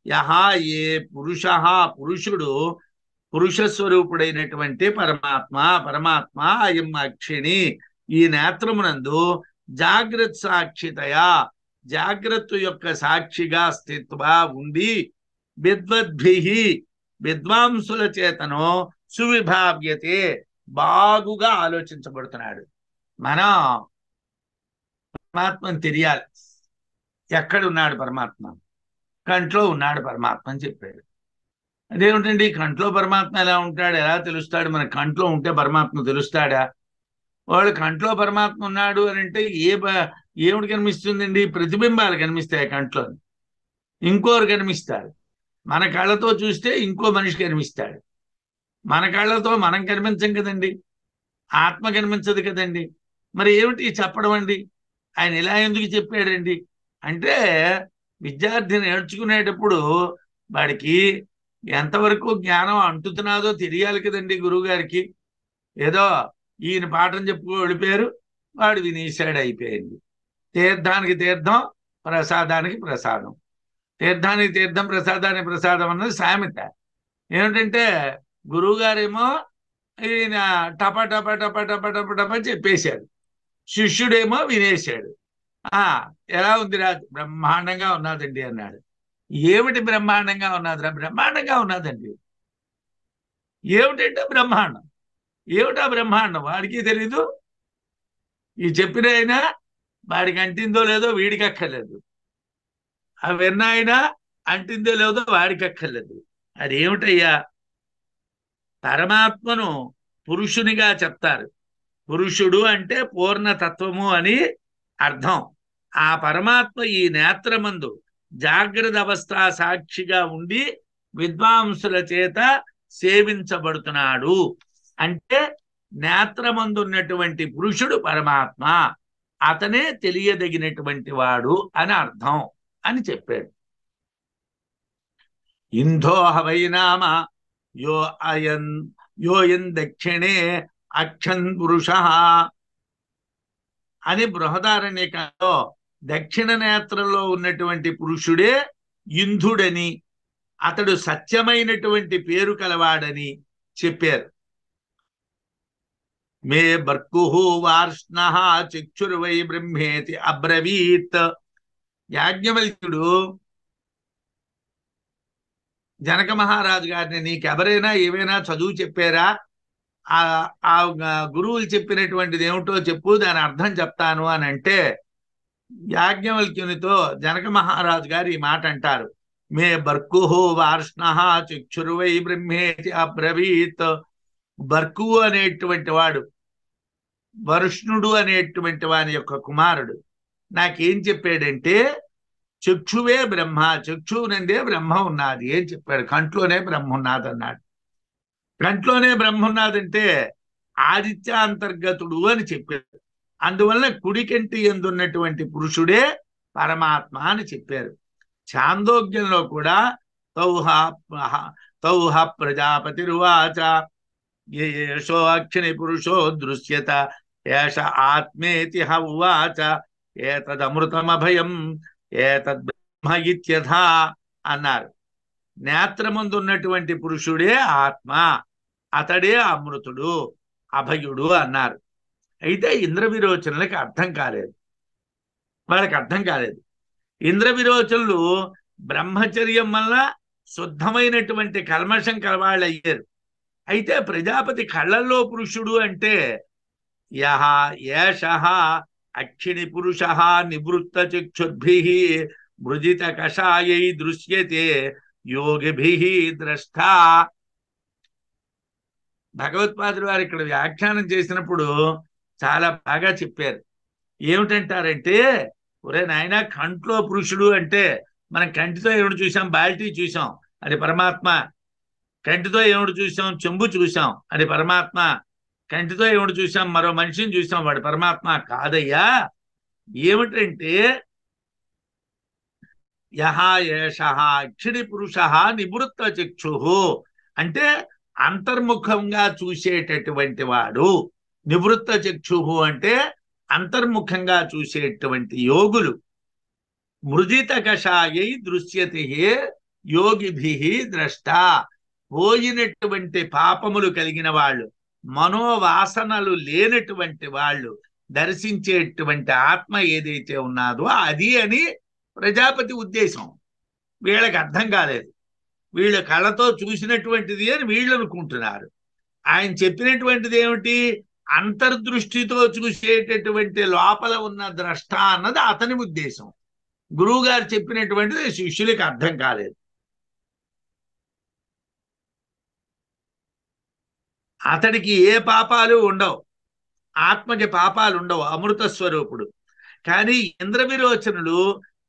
యహా ఏ పురుష, పురుషుడు పురుష స్వరూపుడైనటువంటి పరమాత్మ, పరమాత్మ అయం అక్షిణి ఈ నేత్రమునందు జాగ్రత్త సాక్షితయా, జాగ్రత్త యొక్క సాక్షిగా స్థిత్వా ఉండి విద్వద్భి, విద్వాంసుల చేతను సువిభావ్యతే, బాగుగా ఆలోచించబడుతున్నాడు. మనం పరమాత్మని తెలియాలి. ఎక్కడున్నాడు పరమాత్మ? కంట్లో ఉన్నాడు పరమాత్మ అని చెప్పాడు. అదేమిటండి, కంట్లో పరమాత్మ ఎలా ఉంటాడు, ఎలా తెలుస్తాడు? మన కంట్లో ఉంటే పరమాత్మ తెలుస్తాడా? వాడు కంట్లో పరమాత్మ ఉన్నాడు అని అంటే ఏమిటి కనిపిస్తుందండి? ప్రతిబింబాలు కనిపిస్తాయి కంట్లో. ఇంకోరు కనిపిస్తారు. మన కళ్ళతో చూస్తే ఇంకో మనిషి కనిపిస్తాడు. మన కళ్ళతో మనం కనిపించం కదండి, ఆత్మ కనిపించదు కదండి. మరి ఏమిటి చెప్పడం అండి? ఆయన ఇలా ఎందుకు చెప్పాడండి అంటే, విద్యార్థి నేర్చుకునేటప్పుడు వాడికి ఎంతవరకు జ్ఞానం అంటుతున్నాదో తెలియాలి కదండి గురువు గారికి. ఏదో ఈయన పాఠం చెప్పుకో వెళ్ళిపోయారు, వాడు వినేశాడు, అయిపోయింది. తీర్థానికి తీర్థం, ప్రసాదానికి ప్రసాదం. తీర్థానికి తీర్థం, ప్రసాదానికి ప్రసాదం అన్నది సామెత. ఏమిటంటే గురువు గారేమో ఈయన టప టప టప టప టప టప చెప్పేశాడు, శిష్యుడేమో వినేశాడు. ఎలా ఉందిరా? బ్రహ్మాండంగా ఉన్నదండి అన్నాడు. ఏమిటి బ్రహ్మాండంగా ఉన్నదిరా? బ్రహ్మాండంగా ఉన్నదండి. ఏమిటంటే బ్రహ్మాండం. ఏమిటా బ్రహ్మాండం? వాడికి తెలీదు. ఈ చెప్పిన అయినా వాడికి అంటిందో లేదో వీడికి అక్కర్లేదు, అవి విన్నాయినా అంటిందో లేదో వాడికి అక్కర్లేదు. అదేమిటయ్యా? పరమాత్మను పురుషునిగా చెప్తారు. పురుషుడు అంటే పూర్ణతత్వము అని అర్థం. ఆ పరమాత్మ ఈ నేత్రమందు జాగ్రత్త అవస్థ సాక్షిగా ఉండి విద్వాంసుల చేత సేవించబడుతున్నాడు. అంటే నేత్రమందు ఉన్నటువంటి పురుషుడు పరమాత్మ, అతనే తెలియదగినటువంటి వాడు అని అర్థం అని చెప్పాడు. ఇంధోహ వైనామ యోయన్ దక్షిణే అక్షన్ పురుష అని బృహదారణ్యకంలో దక్షిణ నేత్రంలో ఉన్నటువంటి పురుషుడే ఇంధుడని, అతడు సత్యమైనటువంటి పేరు కలవాడని చెప్పారు. మే బర్కుహు వార్ష్ణ చక్షుర్వై బ్రహ్మేతి అబ్రవీత్. యాజ్ఞవల్క్యుడు జనక మహారాజు గారిని, నీకెవరైనా ఏమైనా చదువు చెప్పారా? ఆ గురువులు చెప్పినటువంటిది ఏమిటో చెప్పు, దాని అర్థం చెప్తాను అని అంటే, యాజ్ఞవల్క్యునితో జనక మహారాజు గారు ఈ మాట అంటారు, మే బర్కుహు వార్ష్ణ చక్షుర్వై బ్రహ్మేతి అబ్రవీత్. బర్కువు అనేటువంటి వాడు వరుష్ణుడు అనేటువంటి వాని యొక్క కుమారుడు నాకేం చెప్పాడంటే, చక్షువే బ్రహ్మ, చక్షువునందే బ్రహ్మ ఉన్నది ఏం చెప్పాడు. కంట్లోనే బ్రహ్మ ఉన్నది అన్నాడు. కంట్లోనే బ్రహ్మ ఉన్నదంటే ఆదిత్యాంతర్గతుడు అని చెప్పారు. అందువలన కుడి కంటి యందున్నటువంటి పురుషుడే పరమాత్మ అని చెప్పారు. ఛాందోగ్యంలో కూడా తౌహ ప్రజాపతిరువాచ ఏషో అక్షిణి పురుషో దృశ్యత ఏష ఆత్మేతి హ ఉవాచ ఏతదమృతమభయం ఏతద్ బ్రహ్మ ఇత్యథా అన్నారు. నేత్రముందు ఉన్నటువంటి పురుషుడే ఆత్మ, అతడే అమృతుడు, అభయుడు అన్నారు. అయితే ఇంద్ర విరోచనలకు అర్థం కాలేదు, వాళ్ళకి అర్థం కాలేదు. ఇంద్ర విరోచనలు బ్రహ్మచర్యం వల్ల శుద్ధమైనటువంటి కల్మషం కలవాళ్ళు అయ్యారు. అయితే ప్రజాపతి కళ్ళల్లో పురుషుడు అంటే యహ ఏషః అక్షిణి పురుష నివృత్త చక్షుర్భి మృజిత కషాయై దృశ్యతే యోగిభి ద్రష్ట. భగవత్పాదులు వారు ఇక్కడ వ్యాఖ్యానం చేసినప్పుడు చాలా బాగా చెప్పారు. ఏమిటంటారంటే, ఒరే నాయన, కంట్లో పురుషుడు అంటే మనం కంటితో ఏమిటి చూసాం? బాల్టీ చూసాం, అది పరమాత్మ. కంటితో ఏమిటి చూసాం? చెంబు చూసాం, అది పరమాత్మ. కంటితో ఏమిటి చూసాం? మరో మనిషిని చూసాం, వాడు పరమాత్మ కాదయ్యా. ఏమిటంటే, యహ ఏష అక్షిణి పురుష నివృత్త చక్షు అంటే అంతర్ముఖంగా చూసేటటువంటి వాడు. నివృత్త చక్షు అంటే అంతర్ముఖంగా చూసేటువంటి యోగులు. మృజిత కషాయై దృశ్యతే యోగిభి ద్రష్ట. పోయినటువంటి పాపములు కలిగిన వాళ్ళు, మనోవాసనలు లేనటువంటి వాళ్ళు దర్శించేటువంటి ఆత్మ ఏదైతే ఉన్నదో అది అని ప్రజాపతి ఉద్దేశం. వీళ్ళకి అర్థం కాలేదు. వీళ్ళ కళ్ళతో చూసినటువంటిది అని వీళ్ళు అనుకుంటున్నారు. ఆయన చెప్పినటువంటిది ఏమిటి? అంతర్దృష్టితో చూసేటటువంటి లోపల ఉన్న ద్రష్ట అన్నది అతని ఉద్దేశం. గురువు గారు చెప్పినటువంటిది శిష్యులకి అర్థం కాలేదు. అతడికి ఏ పాపాలు ఉండవు, ఆత్మకి పాపాలు ఉండవు, అమృత స్వరూపుడు. కానీ ఇంద్ర విరోచనులు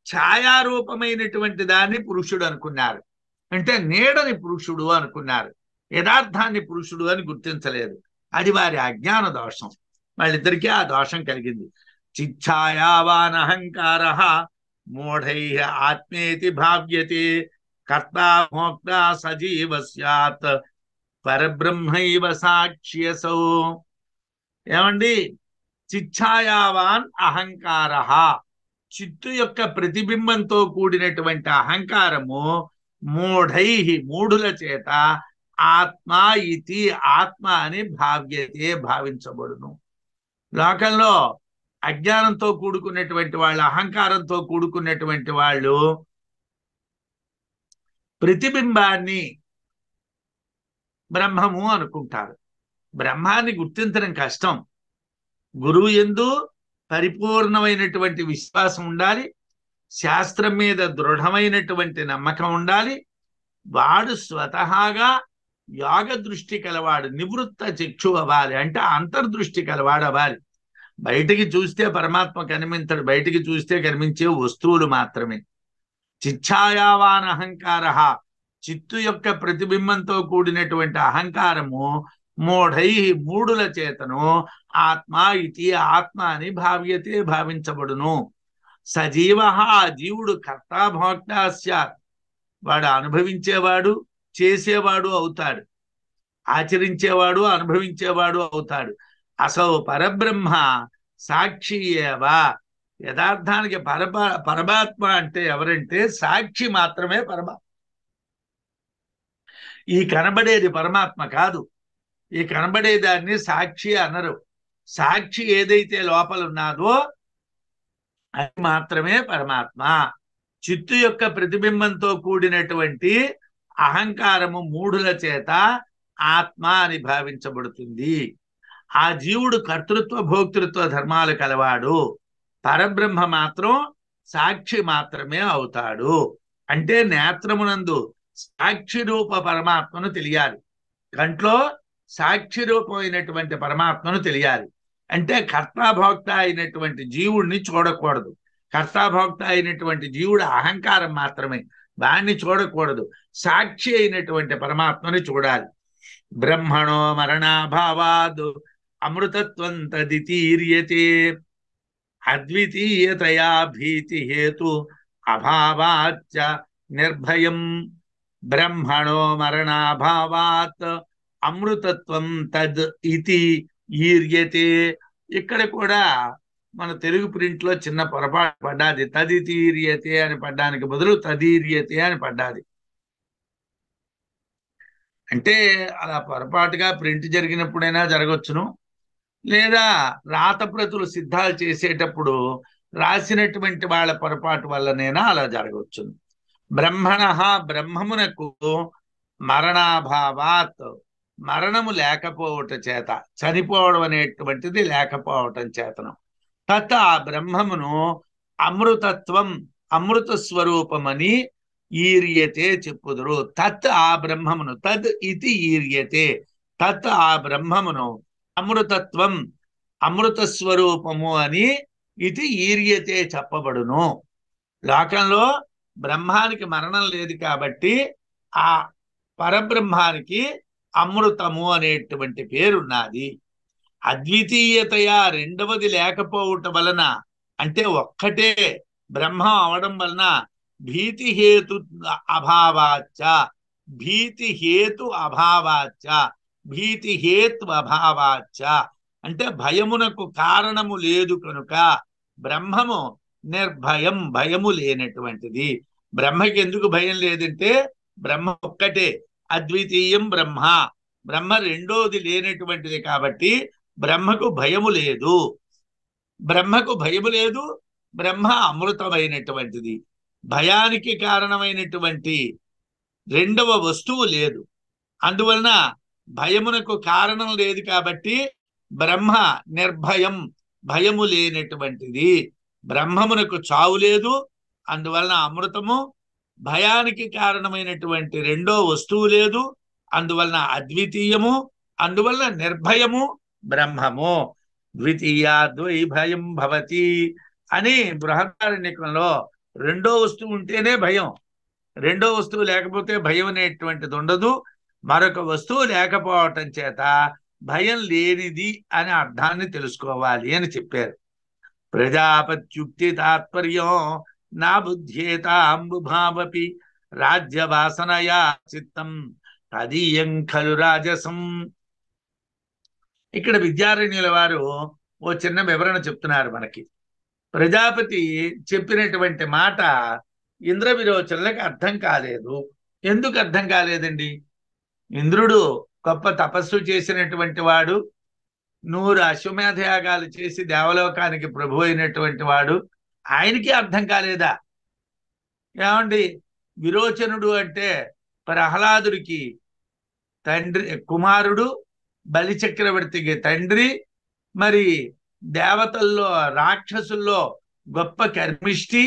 ఛాయారూపమైనటువంటి దాన్ని పురుషుడు అనుకున్నారు. అంటే నీడని పురుషుడు అనుకున్నారు, యథార్థాన్ని పురుషుడు అని గుర్తించలేదు. అది వారి అజ్ఞాన దోషం. వాళ్ళిద్దరికీ ఆ దోషం కలిగింది. చిచ్ఛాయావాన్ అహంకార మూఢై ఆత్మేతి భావ్యతే కర్తా భోక్తా సజీవ స్యాత్ పరబ్రహ్మైవ సాక్ష్యసౌ. ఏమండి? చిచ్ఛాయావాన్ అహంకార, చిత్తు యొక్క ప్రతిబింబంతో కూడినటువంటి అహంకారము మూఢై, మూఢుల చేత ఆత్మ ఇతి, ఆత్మ అని భావ్యతే, భావించబడును. లోకంలో అజ్ఞానంతో కూడుకున్నటువంటి వాళ్ళు, అహంకారంతో కూడుకున్నటువంటి వాళ్ళు ప్రతిబింబాన్ని బ్రహ్మము అనుకుంటారు. బ్రహ్మాన్ని గుర్తించడం కష్టం. గురువు యందు పరిపూర్ణమైనటువంటి విశ్వాసం ఉండాలి, శాస్త్రం మీద దృఢమైనటువంటి నమ్మకం ఉండాలి. వాడు స్వతహాగా యోగ దృష్టి కలవాడు, నివృత్త చక్షు అవ్వాలి. అంటే అంతర్దృష్టి కలవాడు అవ్వాలి. బయటికి చూస్తే పరమాత్మ కనిపించడు, బయటికి చూస్తే కనిపించే వస్తువులు మాత్రమే. చిచ్ఛాయావాన్ అహంకార, చిత్తు యొక్క ప్రతిబింబంతో కూడినటువంటి అహంకారము మూఢై, మూడుల చేతను ఆత్మ ఇతి, ఆత్మ అని భావ్యతే, భావించబడును. సజీవ, జీవుడు కర్తా భోక్తా స్యాత్, వాడు అనుభవించేవాడు, చేసేవాడు అవుతాడు, ఆచరించేవాడు, అనుభవించేవాడు అవుతాడు. అసౌ పరబ్రహ్మ సాక్షి ఏవా. యథార్థానికి పరమాత్మ అంటే ఎవరంటే సాక్షి మాత్రమే పరమాత్మ. ఈ కనబడేది పరమాత్మ కాదు. ఈ కనబడేదాన్ని సాక్షి అనరు. సాక్షి ఏదైతే లోపల ఉన్నదో అది మాత్రమే పరమాత్మ. చిత్తు యొక్క ప్రతిబింబంతో కూడినటువంటి అహంకారము మూఢుల చేత ఆత్మ అని భావించబడుతుంది. ఆ జీవుడు కర్తృత్వ భోక్తృత్వ ధర్మాలు కలవాడు. పరబ్రహ్మ మాత్రం సాక్షి మాత్రమే అవుతాడు. అంటే నేత్రమునందు సాక్షి రూప పరమాత్మను తెలియాలి, కంట్లో సాక్షి రూపమైనటువంటి పరమాత్మను తెలియాలి. అంటే కర్తాభోక్త అయినటువంటి జీవుడిని చూడకూడదు. కర్తాభోక్త అయినటువంటి జీవుడు అహంకారం మాత్రమే, దాన్ని చూడకూడదు. సాక్షి అయినటువంటి పరమాత్మని చూడాలి. బ్రహ్మణో మరణాభావాద్ అమృతత్వం తదితీర్యతే అద్వితీయతయా భీతి హేతు అభావాచ్చ నిర్భయం. బ్రహ్మణో మరణాభావాత్ అమృతత్వం తద్ ఇతి ఈర్యతే. ఇక్కడ కూడా మన తెలుగు ప్రింట్ లో చిన్న పొరపాటు పడ్డాది. తదితీర్యతే అని పడ్డానికి బదులు తదీర్యతే అని పడ్డాది. అంటే అలా పొరపాటుగా ప్రింట్ జరిగినప్పుడైనా జరగవచ్చును, లేదా రాత ప్రతులు సిద్ధాలు చేసేటప్పుడు రాసినటువంటి వాళ్ళ పొరపాటు వల్లనైనా అలా జరగవచ్చును. బ్రహ్మణ, బ్రహ్మమునకు మరణాభావాత్, మరణము లేకపోవట చేత, చనిపోవడం అనేటువంటిది లేకపోవటం చేతను, తత్ ఆ బ్రహ్మమును అమృతత్వం, అమృత స్వరూపమని ఈర్యతే చెప్పుదురు. తత్ ఆ బ్రహ్మమును, తద్ ఇది ఈర్యతే, తత్ ఆ బ్రహ్మమును అమృతత్వం, అమృత స్వరూపము అని ఇది ఈర్యతే చెప్పబడును. లోకంలో బ్రహ్మానికి మరణం లేదు కాబట్టి ఆ పరబ్రహ్మానికి అమృతము అనేటువంటి పేరున్నది. అద్వితీయతయా రెండవది లేకపోవటం వలన, అంటే ఒక్కటే బ్రహ్మం అవడం వలన భీతి హేతు అభావాచ్చ, భీతి హేతు అభావాచ్చ, భీతి హేతు అభావాచ్చ అంటే భయమునకు కారణము లేదు కనుక బ్రహ్మము నిర్భయం, భయము లేనటువంటిది. బ్రహ్మకి ఎందుకు భయం లేదంటే బ్రహ్మ ఒక్కటే, అద్వితీయం బ్రహ్మ, బ్రహ్మ రెండోది లేనటువంటిది కాబట్టి బ్రహ్మకు భయము లేదు. బ్రహ్మకు భయము లేదు, బ్రహ్మ అమృతమైనటువంటిది. భయానికి కారణమైనటువంటి రెండవ వస్తువు లేదు. అందువలన భయమునకు కారణం లేదు కాబట్టి బ్రహ్మ నిర్భయం, భయము లేనటువంటిది. బ్రహ్మమునకు చావు లేదు, అందువలన అమృతము. భయానికి కారణమైనటువంటి రెండో వస్తువు లేదు, అందువలన అద్వితీయము, అందువలన నిర్భయము బ్రహ్మము. ద్వితీయాద్వై భయం భవతి అని బృహదారణ్యకంలో రెండో వస్తువు ఉంటేనే భయం, రెండో వస్తువు లేకపోతే భయం అనేటువంటిది ఉండదు. మరొక వస్తువు లేకపోవటం చేత భయం లేనిది అనే అర్థాన్ని తెలుసుకోవాలి అని చెప్పారు. ప్రజాపత్యుక్తి తాత్పర్యం నా బుద్ధ్యేత అంబుభావపి రాజ్యవాసనయా చిత్తం తదీయం ఖలు రాజసం. ఇక్కడ విద్యారణ్యుల వారు ఓ చిన్న వివరణ చెప్తున్నారు మనకి. ప్రజాపతి చెప్పినటువంటి మాట ఇంద్ర విరోచనులకు అర్థం కాలేదు. ఎందుకు అర్థం కాలేదండి? ఇంద్రుడు గొప్ప తపస్సు చేసినటువంటి వాడు, 100 అశ్వమేధయాగాలు చేసి దేవలోకానికి ప్రభు అయినటువంటి వాడు, ఆయనకి అర్థం కాలేదా? ఏమండి, విరోచనుడు అంటే ప్రహ్లాదుడికి తండ్రి, కుమారుడు, బలిచక్రవర్తికి తండ్రి, మరి దేవతల్లో రాక్షసుల్లో గొప్ప కర్మిష్టి,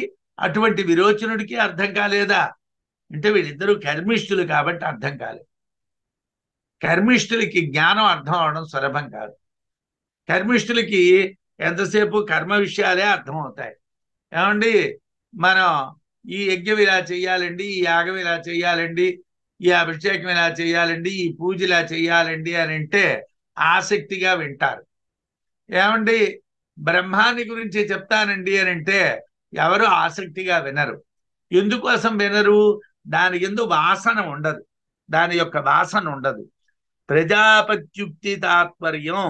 అటువంటి విరోచనుడికి అర్థం కాలేదా? అంటే వీళ్ళిద్దరూ కర్మిష్ఠులు కాబట్టి అర్థం కాలేదు. కర్మిష్ఠులకి జ్ఞానం అర్థం అవడం సులభం కాదు. కర్మిష్ఠులకి ఎంతసేపు కర్మ విషయాలే అర్థమవుతాయి. ఏమండి, మనం ఈ యజ్ఞం ఇలా చెయ్యాలండి, ఈ యాగం ఇలా చెయ్యాలండి, ఈ అభిషేకం ఇలా చెయ్యాలండి, ఈ పూజ ఇలా చెయ్యాలండి అని అంటే ఆసక్తిగా వింటారు. ఏమండి, బ్రహ్మాన్ని గురించి చెప్తానండి అని అంటే ఎవరు ఆసక్తిగా వినరు. ఎందుకోసం వినరు? దాని ఎందు వాసన ఉండదు, దాని యొక్క వాసన ఉండదు. ప్రజాపత్యుక్తి తాత్పర్యం,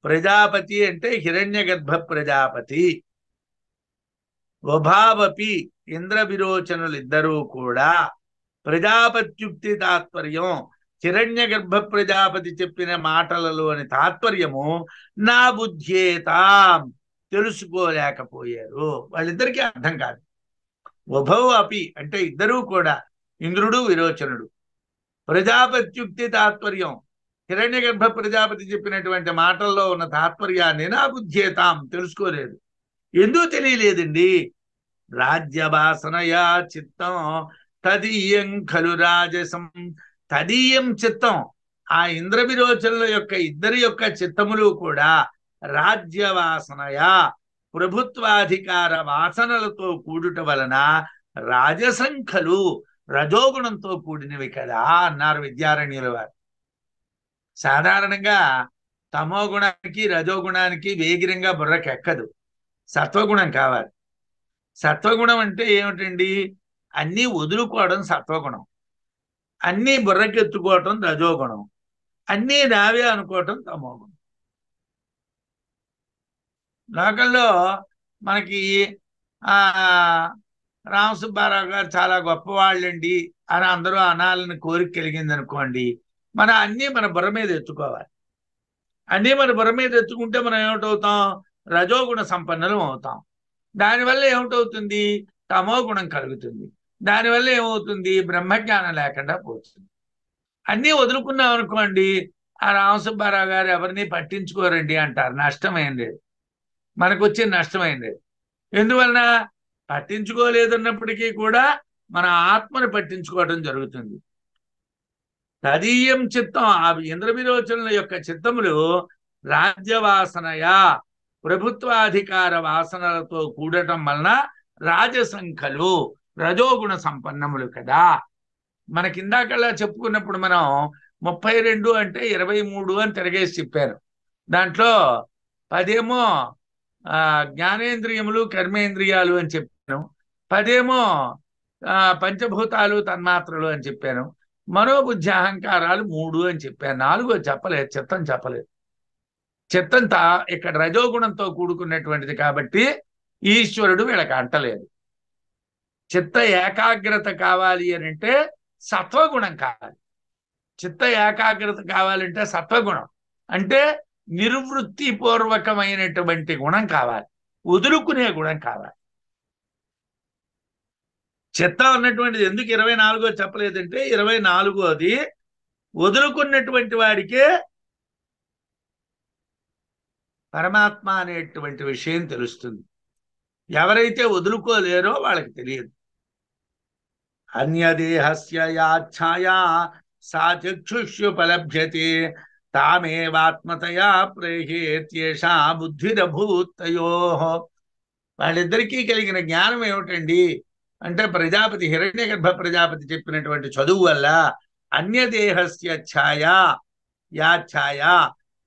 ప్రజాపతి అంటే హిరణ్యగర్భ ప్రజాపతి. ఉభావపి ఇంద్ర విరోచనులిద్దరూ కూడా ప్రజాపత్యుక్తి తాత్పర్యం, హిరణ్యగర్భ ప్రజాపతి చెప్పిన మాటలలోని తాత్పర్యము నా బుద్ధ్యేతాం, తెలుసుకోలేకపోయారు. వాళ్ళిద్దరికీ అర్థం కాదు. ఉభవ అపి అంటే ఇద్దరూ కూడా, ఇంద్రుడు విరోచనుడు. ప్రజాపత్యుక్తి తాత్పర్యం, హిరణ్యగర్భ ప్రజాపతి చెప్పినటువంటి మాటల్లో ఉన్న తాత్పర్యాన్ని నా బుద్ధ్యేతాం, తెలుసుకోలేదు. ఎందుకు తెలియలేదండి? రాజ్యవాసనయా చిత్తం తదీయం ఖలు రాజసం. తదీయం చిత్తం, ఆ ఇంద్ర విరోచనుల యొక్క ఇద్దరి యొక్క చిత్తములు కూడా రాజ్యవాసనయా, ప్రభుత్వాధికార వాసనలతో కూడుట వలన రాజసంఖలు, రజోగుణంతో కూడినవి కదా అన్నారు విద్యారణ్యుల వారు. సాధారణంగా తమో గుణానికి రజోగుణానికి వేగిరంగా బుర్రకెక్కదు, సత్వగుణం కావాలి. సత్వగుణం అంటే ఏమిటండి? అన్నీ వదులుకోవడం సత్వగుణం, అన్నీ బుర్రకెత్తుకోవటం రజోగుణం, అన్నీ నావే అనుకోవటం తమోగుణం. లోకంలో మనకి రామసుబ్బారావు గారు చాలా గొప్పవాళ్ళండి అని అందరూ అనాలని కోరిక కలిగింది అనుకోండి, మనం అన్నీ మన బుర్ర మీద ఎత్తుకోవాలి. అన్నీ మన బుర్ర మీద ఎత్తుకుంటే మనం ఏమిటవుతాం? రజోగుణ సంపన్నులం అవుతాం. దానివల్ల ఏమిటవుతుంది? తమో గుణం కలుగుతుంది. దానివల్ల ఏమవుతుంది? బ్రహ్మజ్ఞానం లేకుండా పోతుంది. అన్నీ వదులుకున్నాం అనుకోండి, ఆ రామసుబ్బారావు గారు ఎవరిని పట్టించుకోరండి అంటారు. నష్టమేం లేదు, మనకు వచ్చే నష్టమేం లేదు. ఎందువలన? పట్టించుకోలేదన్నప్పటికీ కూడా మన ఆత్మను పట్టించుకోవడం జరుగుతుంది. తదీయం చిత్తం, ఆ ఇంద్ర విరోచనుల యొక్క చిత్తములు రాజ్యవాసనయా ప్రభుత్వాధికార వాసనలతో కూడటం వలన రాజసంఖ్యలు రజోగుణ సంపన్నములు కదా. మనకిందాకల్లా చెప్పుకున్నప్పుడు మనం 32 అంటే 23 అని తిరగేసి చెప్పారు. దాంట్లో 10 ఏమో జ్ఞానేంద్రియములు కర్మేంద్రియాలు అని చెప్పాను, 10 ఏమో పంచభూతాలు తన్మాత్రలు అని చెప్పాను, మనోబుద్ధి అహంకారాలు 3 అని చెప్పాను. 4 చెప్పలేదు, చిత్తం చెప్పలేదు. చిత్తం ఇక్కడ రజోగుణంతో కూడుకున్నటువంటిది కాబట్టి ఈశ్వరుడు వీళ్ళకి అంటలేదు. చిత్త ఏకాగ్రత కావాలి అని అంటే సత్వగుణం కావాలి. చిత్త ఏకాగ్రత కావాలంటే సత్వగుణం అంటే నిర్వృత్తి పూర్వకమైనటువంటి గుణం కావాలి, వదులుకునే గుణం కావాలి. చిత్తం అన్నటువంటిది ఎందుకు 24 చెప్పలేదంటే 24ది వదులుకున్నటువంటి వాడికే పరమాత్మ అనేటువంటి విషయం తెలుస్తుంది. ఎవరైతే వదులుకోలేరో వాళ్ళకి తెలియదు. అన్యదేహస్య యాఛాయా సా చక్షుష్యుపలభ్యతే తామేవాత్మతయా ప్రేహేత్యేషా బుద్ధిరభూత్తయోః. వాళ్ళిద్దరికీ కలిగిన జ్ఞానం ఏమిటండి అంటే ప్రజాపతి హిరణ్యగర్భ ప్రజాపతి చెప్పినటువంటి చదువు వల్ల అన్యదేహస్య ఛాయా యా ఛాయా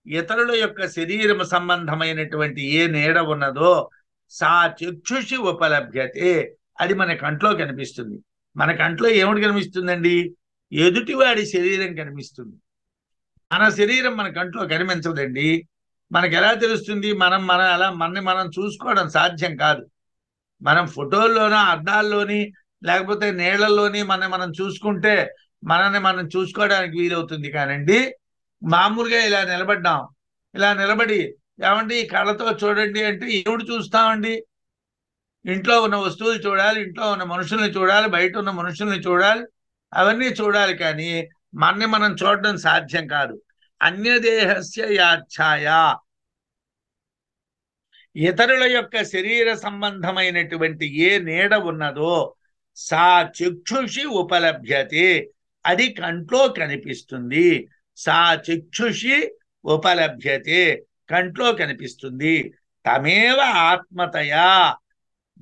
ఇతరుల యొక్క శరీరం సంబంధమైనటువంటి ఏ నీడ ఉన్నదో సా చక్షుషి ఉపలభ్యతే అది మన కంట్లో కనిపిస్తుంది. మన కంట్లో ఏమిటి కనిపిస్తుందండి? ఎదుటివాడి శరీరం కనిపిస్తుంది. మన శరీరం మన కంట్లో కనిపించదండి. మనకు ఎలా తెలుస్తుంది? మనని మనం చూసుకోవడం సాధ్యం కాదు. మనం ఫోటోల్లోనో అద్దాల్లోని లేకపోతే నీళ్లలోని మనం చూసుకుంటే మనల్ని మనం చూసుకోవడానికి వీలవుతుంది. కానండి మామూలుగా ఇలా నిలబడ్డాం, ఇలా నిలబడి ఏమండి కళ్ళతో చూడండి అంటే ఏమిటి చూస్తామండి? ఇంట్లో ఉన్న వస్తువులు చూడాలి, ఇంట్లో ఉన్న మనుషుల్ని చూడాలి, బయట ఉన్న మనుషుల్ని చూడాలి, అవన్నీ చూడాలి. కానీ మనని మనం చూడడం సాధ్యం కాదు. అన్యదేహస్య యాఛాయ ఇతరుల యొక్క శరీర సంబంధమైనటువంటి ఏ నీడ ఉన్నదో సా చక్షుషి ఉపలభ్యతే అది కంట్లో కనిపిస్తుంది. సా చక్షుషి ఉపలభ్యతే కంట్లో కనిపిస్తుంది. తమేవ ఆత్మతయా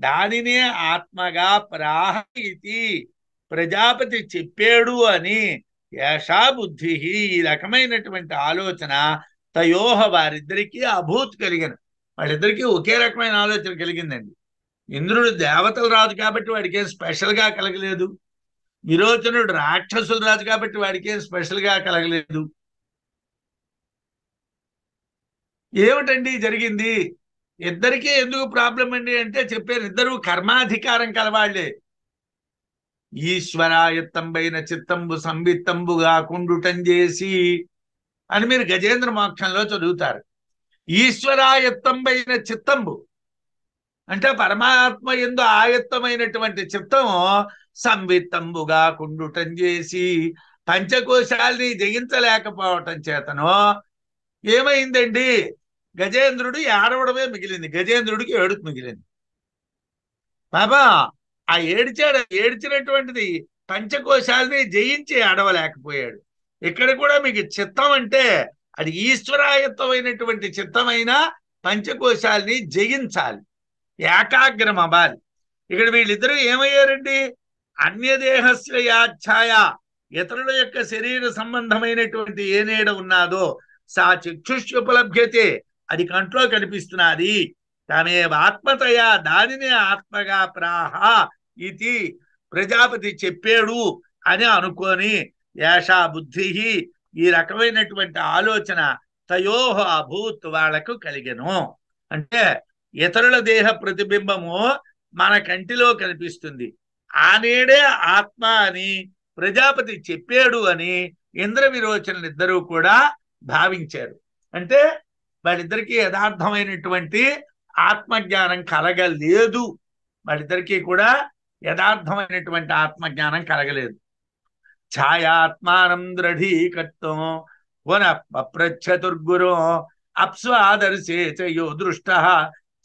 దానినే ఆత్మగా ప్రాహ ఇతి ప్రజాపతి చెప్పాడు అని ఏషా బుద్ధి ఈ రకమైనటువంటి ఆలోచన తయోహ వారిద్దరికీ అభూత్ కలిగిన వాళ్ళిద్దరికీ ఒకే రకమైన ఆలోచన కలిగిందండి. ఇంద్రుడు దేవతల రాజు కాబట్టి వాడికి ఏం స్పెషల్గా కలగలేదు. విరోచనుడు రాక్షసుల రాజు కాబట్టి వాడికి ఏం స్పెషల్గా కలగలేదు. ఏమిటండి జరిగింది? ఇద్దరికీ ఎందుకు ప్రాబ్లం అండి అంటే చెప్పారు, ఇద్దరు కర్మాధికారం కలవాళ్లే. ఈశ్వరాయత్తంబైన చిత్తంబు సంవిత్తంబుగా కుండుటం చేసి అని మీరు గజేంద్ర మోక్షంలో చదువుతారు. ఈశ్వరాయత్తంబైన చిత్తంబు అంటే పరమాత్మ యందు ఆయత్తమైనటువంటి చిత్తము సంవిత్తంబుగా కుండుటం చేసి పంచకోశాల్ని జయించలేకపోవటం చేతనో ఏమైందండి? గజేంద్రుడు ఏడవడమే మిగిలింది. గజేంద్రుడికి ఏడుపు మిగిలింది. బాబా ఆ ఏడ్చినటువంటిది పంచకోశాలని జయించి ఏడవలేకపోయాడు. ఇక్కడ కూడా మీకు చిత్తం అంటే అది ఈశ్వరాయత్తమైనటువంటి చిత్తమైన పంచకోశాలని జయించాలి, ఏకాగ్రం అవ్వాలి. ఇక్కడ వీళ్ళిద్దరూ ఏమయ్యారండి? అన్యదేహస్య యాఛాయ ఇతరుల యొక్క శరీర సంబంధమైనటువంటి ఏ నీడ ఉన్నాదో సా చక్షుష్యుపలభ్యతే అది కంట్లో కనిపిస్తున్నది. తానే ఆత్మతయా దానినే ఆత్మగా ప్రాహ ఇది ప్రజాపతి చెప్పాడు అని అనుకొని ఏషా బుద్ధి ఈ రకమైనటువంటి ఆలోచన తయోహ అభూత్ వాళ్లకు కలిగెను. అంటే ఇతరుల దేహ ప్రతిబింబము మన కంటిలో కనిపిస్తుంది, ఆ నేడే ఆత్మ అని ప్రజాపతి చెప్పాడు అని ఇంద్ర విరోచనులు ఇద్దరూ కూడా భావించారు. అంటే వాళ్ళిద్దరికీ యథార్థమైనటువంటి ఆత్మజ్ఞానం కలగలేదు. వాళ్ళిద్దరికీ కూడా యథార్థమైనటువంటి ఆత్మజ్ఞానం కలగలేదు. ఛాయాత్మానం దృఢీకర్తం పునఃప్రచ్ఛతుర్గురో అప్స్వాదర్శే చయో దృష్ట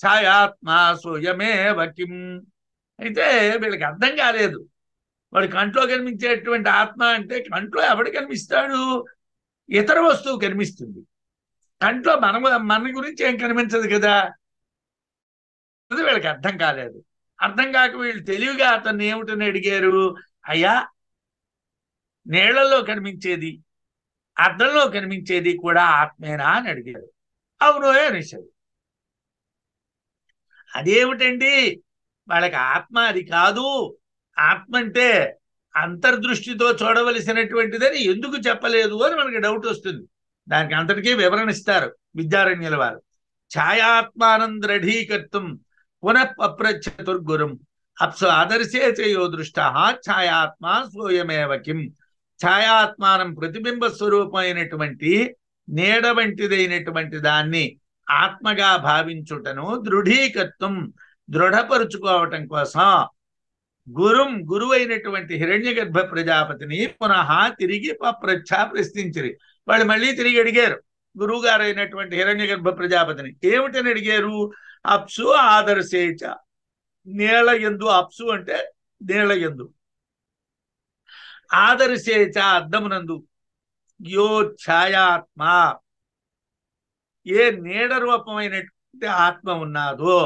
ఛాయాత్మా స్వయమేవ కిం. అయితే వీళ్ళకి అర్థం కాలేదు. వాడు కంట్లో కనిపించేటువంటి ఆత్మ అంటే కంట్లో ఎవడు కనిపిస్తాడు? ఇతర వస్తువు కనిపిస్తుంది. కంట్లో మన గురించి ఏం కనిపించదు కదా. అది వీళ్ళకి అర్థం కాలేదు. అర్థం కాక వీళ్ళు తెలివిగా అతన్ని ఏమిటని అడిగారు, అయ్యా నీళ్లలో కనిపించేది అద్దంలో కనిపించేది కూడా ఆత్మేనా అని అడిగారు. అవును అనేసాడు. అదేమిటండి వాళ్ళకి ఆత్మ అది కాదు, ఆత్మ అంటే అంతర్దృష్టితో చూడవలసినటువంటిదని ఎందుకు చెప్పలేదు అని మనకి డౌట్ వస్తుంది. దానికి అంతటికీ వివరణ ఇస్తారు విద్యారణ్యుల వారు. ఛాయాత్మానం దృఢీకర్తం పునఃపప్రచతుర్గురం అప్సు ఆదర్శే చయో దృష్ట ఛాయాత్మా స్వయమేవ కిం. ఛాయాత్మానం ప్రతిబింబ స్వరూపమైనటువంటి నీడ వంటిదైనటువంటి దాన్ని ఆత్మగా భావించుటను దృఢీకత్వం దృఢపరుచుకోవటం కోసం గురువు అయినటువంటి హిరణ్యగర్భ ప్రజాపతిని పునః తిరిగి ప్రశ్నించిరి. వాళ్ళు మళ్ళీ తిరిగి అడిగారు గురువు గారు అయినటువంటి హిరణ్యగర్భ ప్రజాపతిని. ఏమిటని అడిగారు? అప్సు ఆదర్శేచ, నీళ్ల యందు, అప్సు అంటే నీళ్ల యందు, ఆదర్శేచ అద్దమునందు, యో ఛాయాత్మ ఏ నీడ రూపమైనటువంటి ఆత్మ ఉన్నాదో,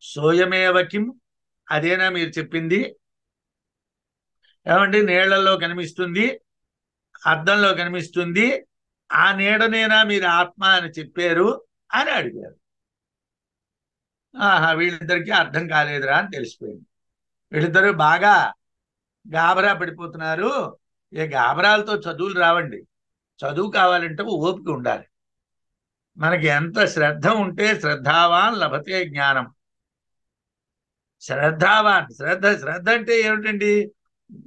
సోయమేవ కిం అదేనా మీరు చెప్పింది? ఏమండి నీళ్లలో కనిపిస్తుంది, అద్దంలో కనిపిస్తుంది, ఆ నీడనేనా మీరు ఆత్మ అని చెప్పారు అని అడిగారు. వీళ్ళిద్దరికీ అర్థం కాలేదురా అని తెలిసిపోయింది. వీళ్ళిద్దరూ బాగా గాబరా పడిపోతున్నారు. ఏ గాబరాలతో చదువులు రావండి. చదువు కావాలంటే ఓపిక ఉండాలి. మనకి ఎంత శ్రద్ధ ఉంటే శ్రద్ధావాన్ లభతే జ్ఞానం. శ్రద్ధావాన్, శ్రద్ధ అంటే ఏమిటండి?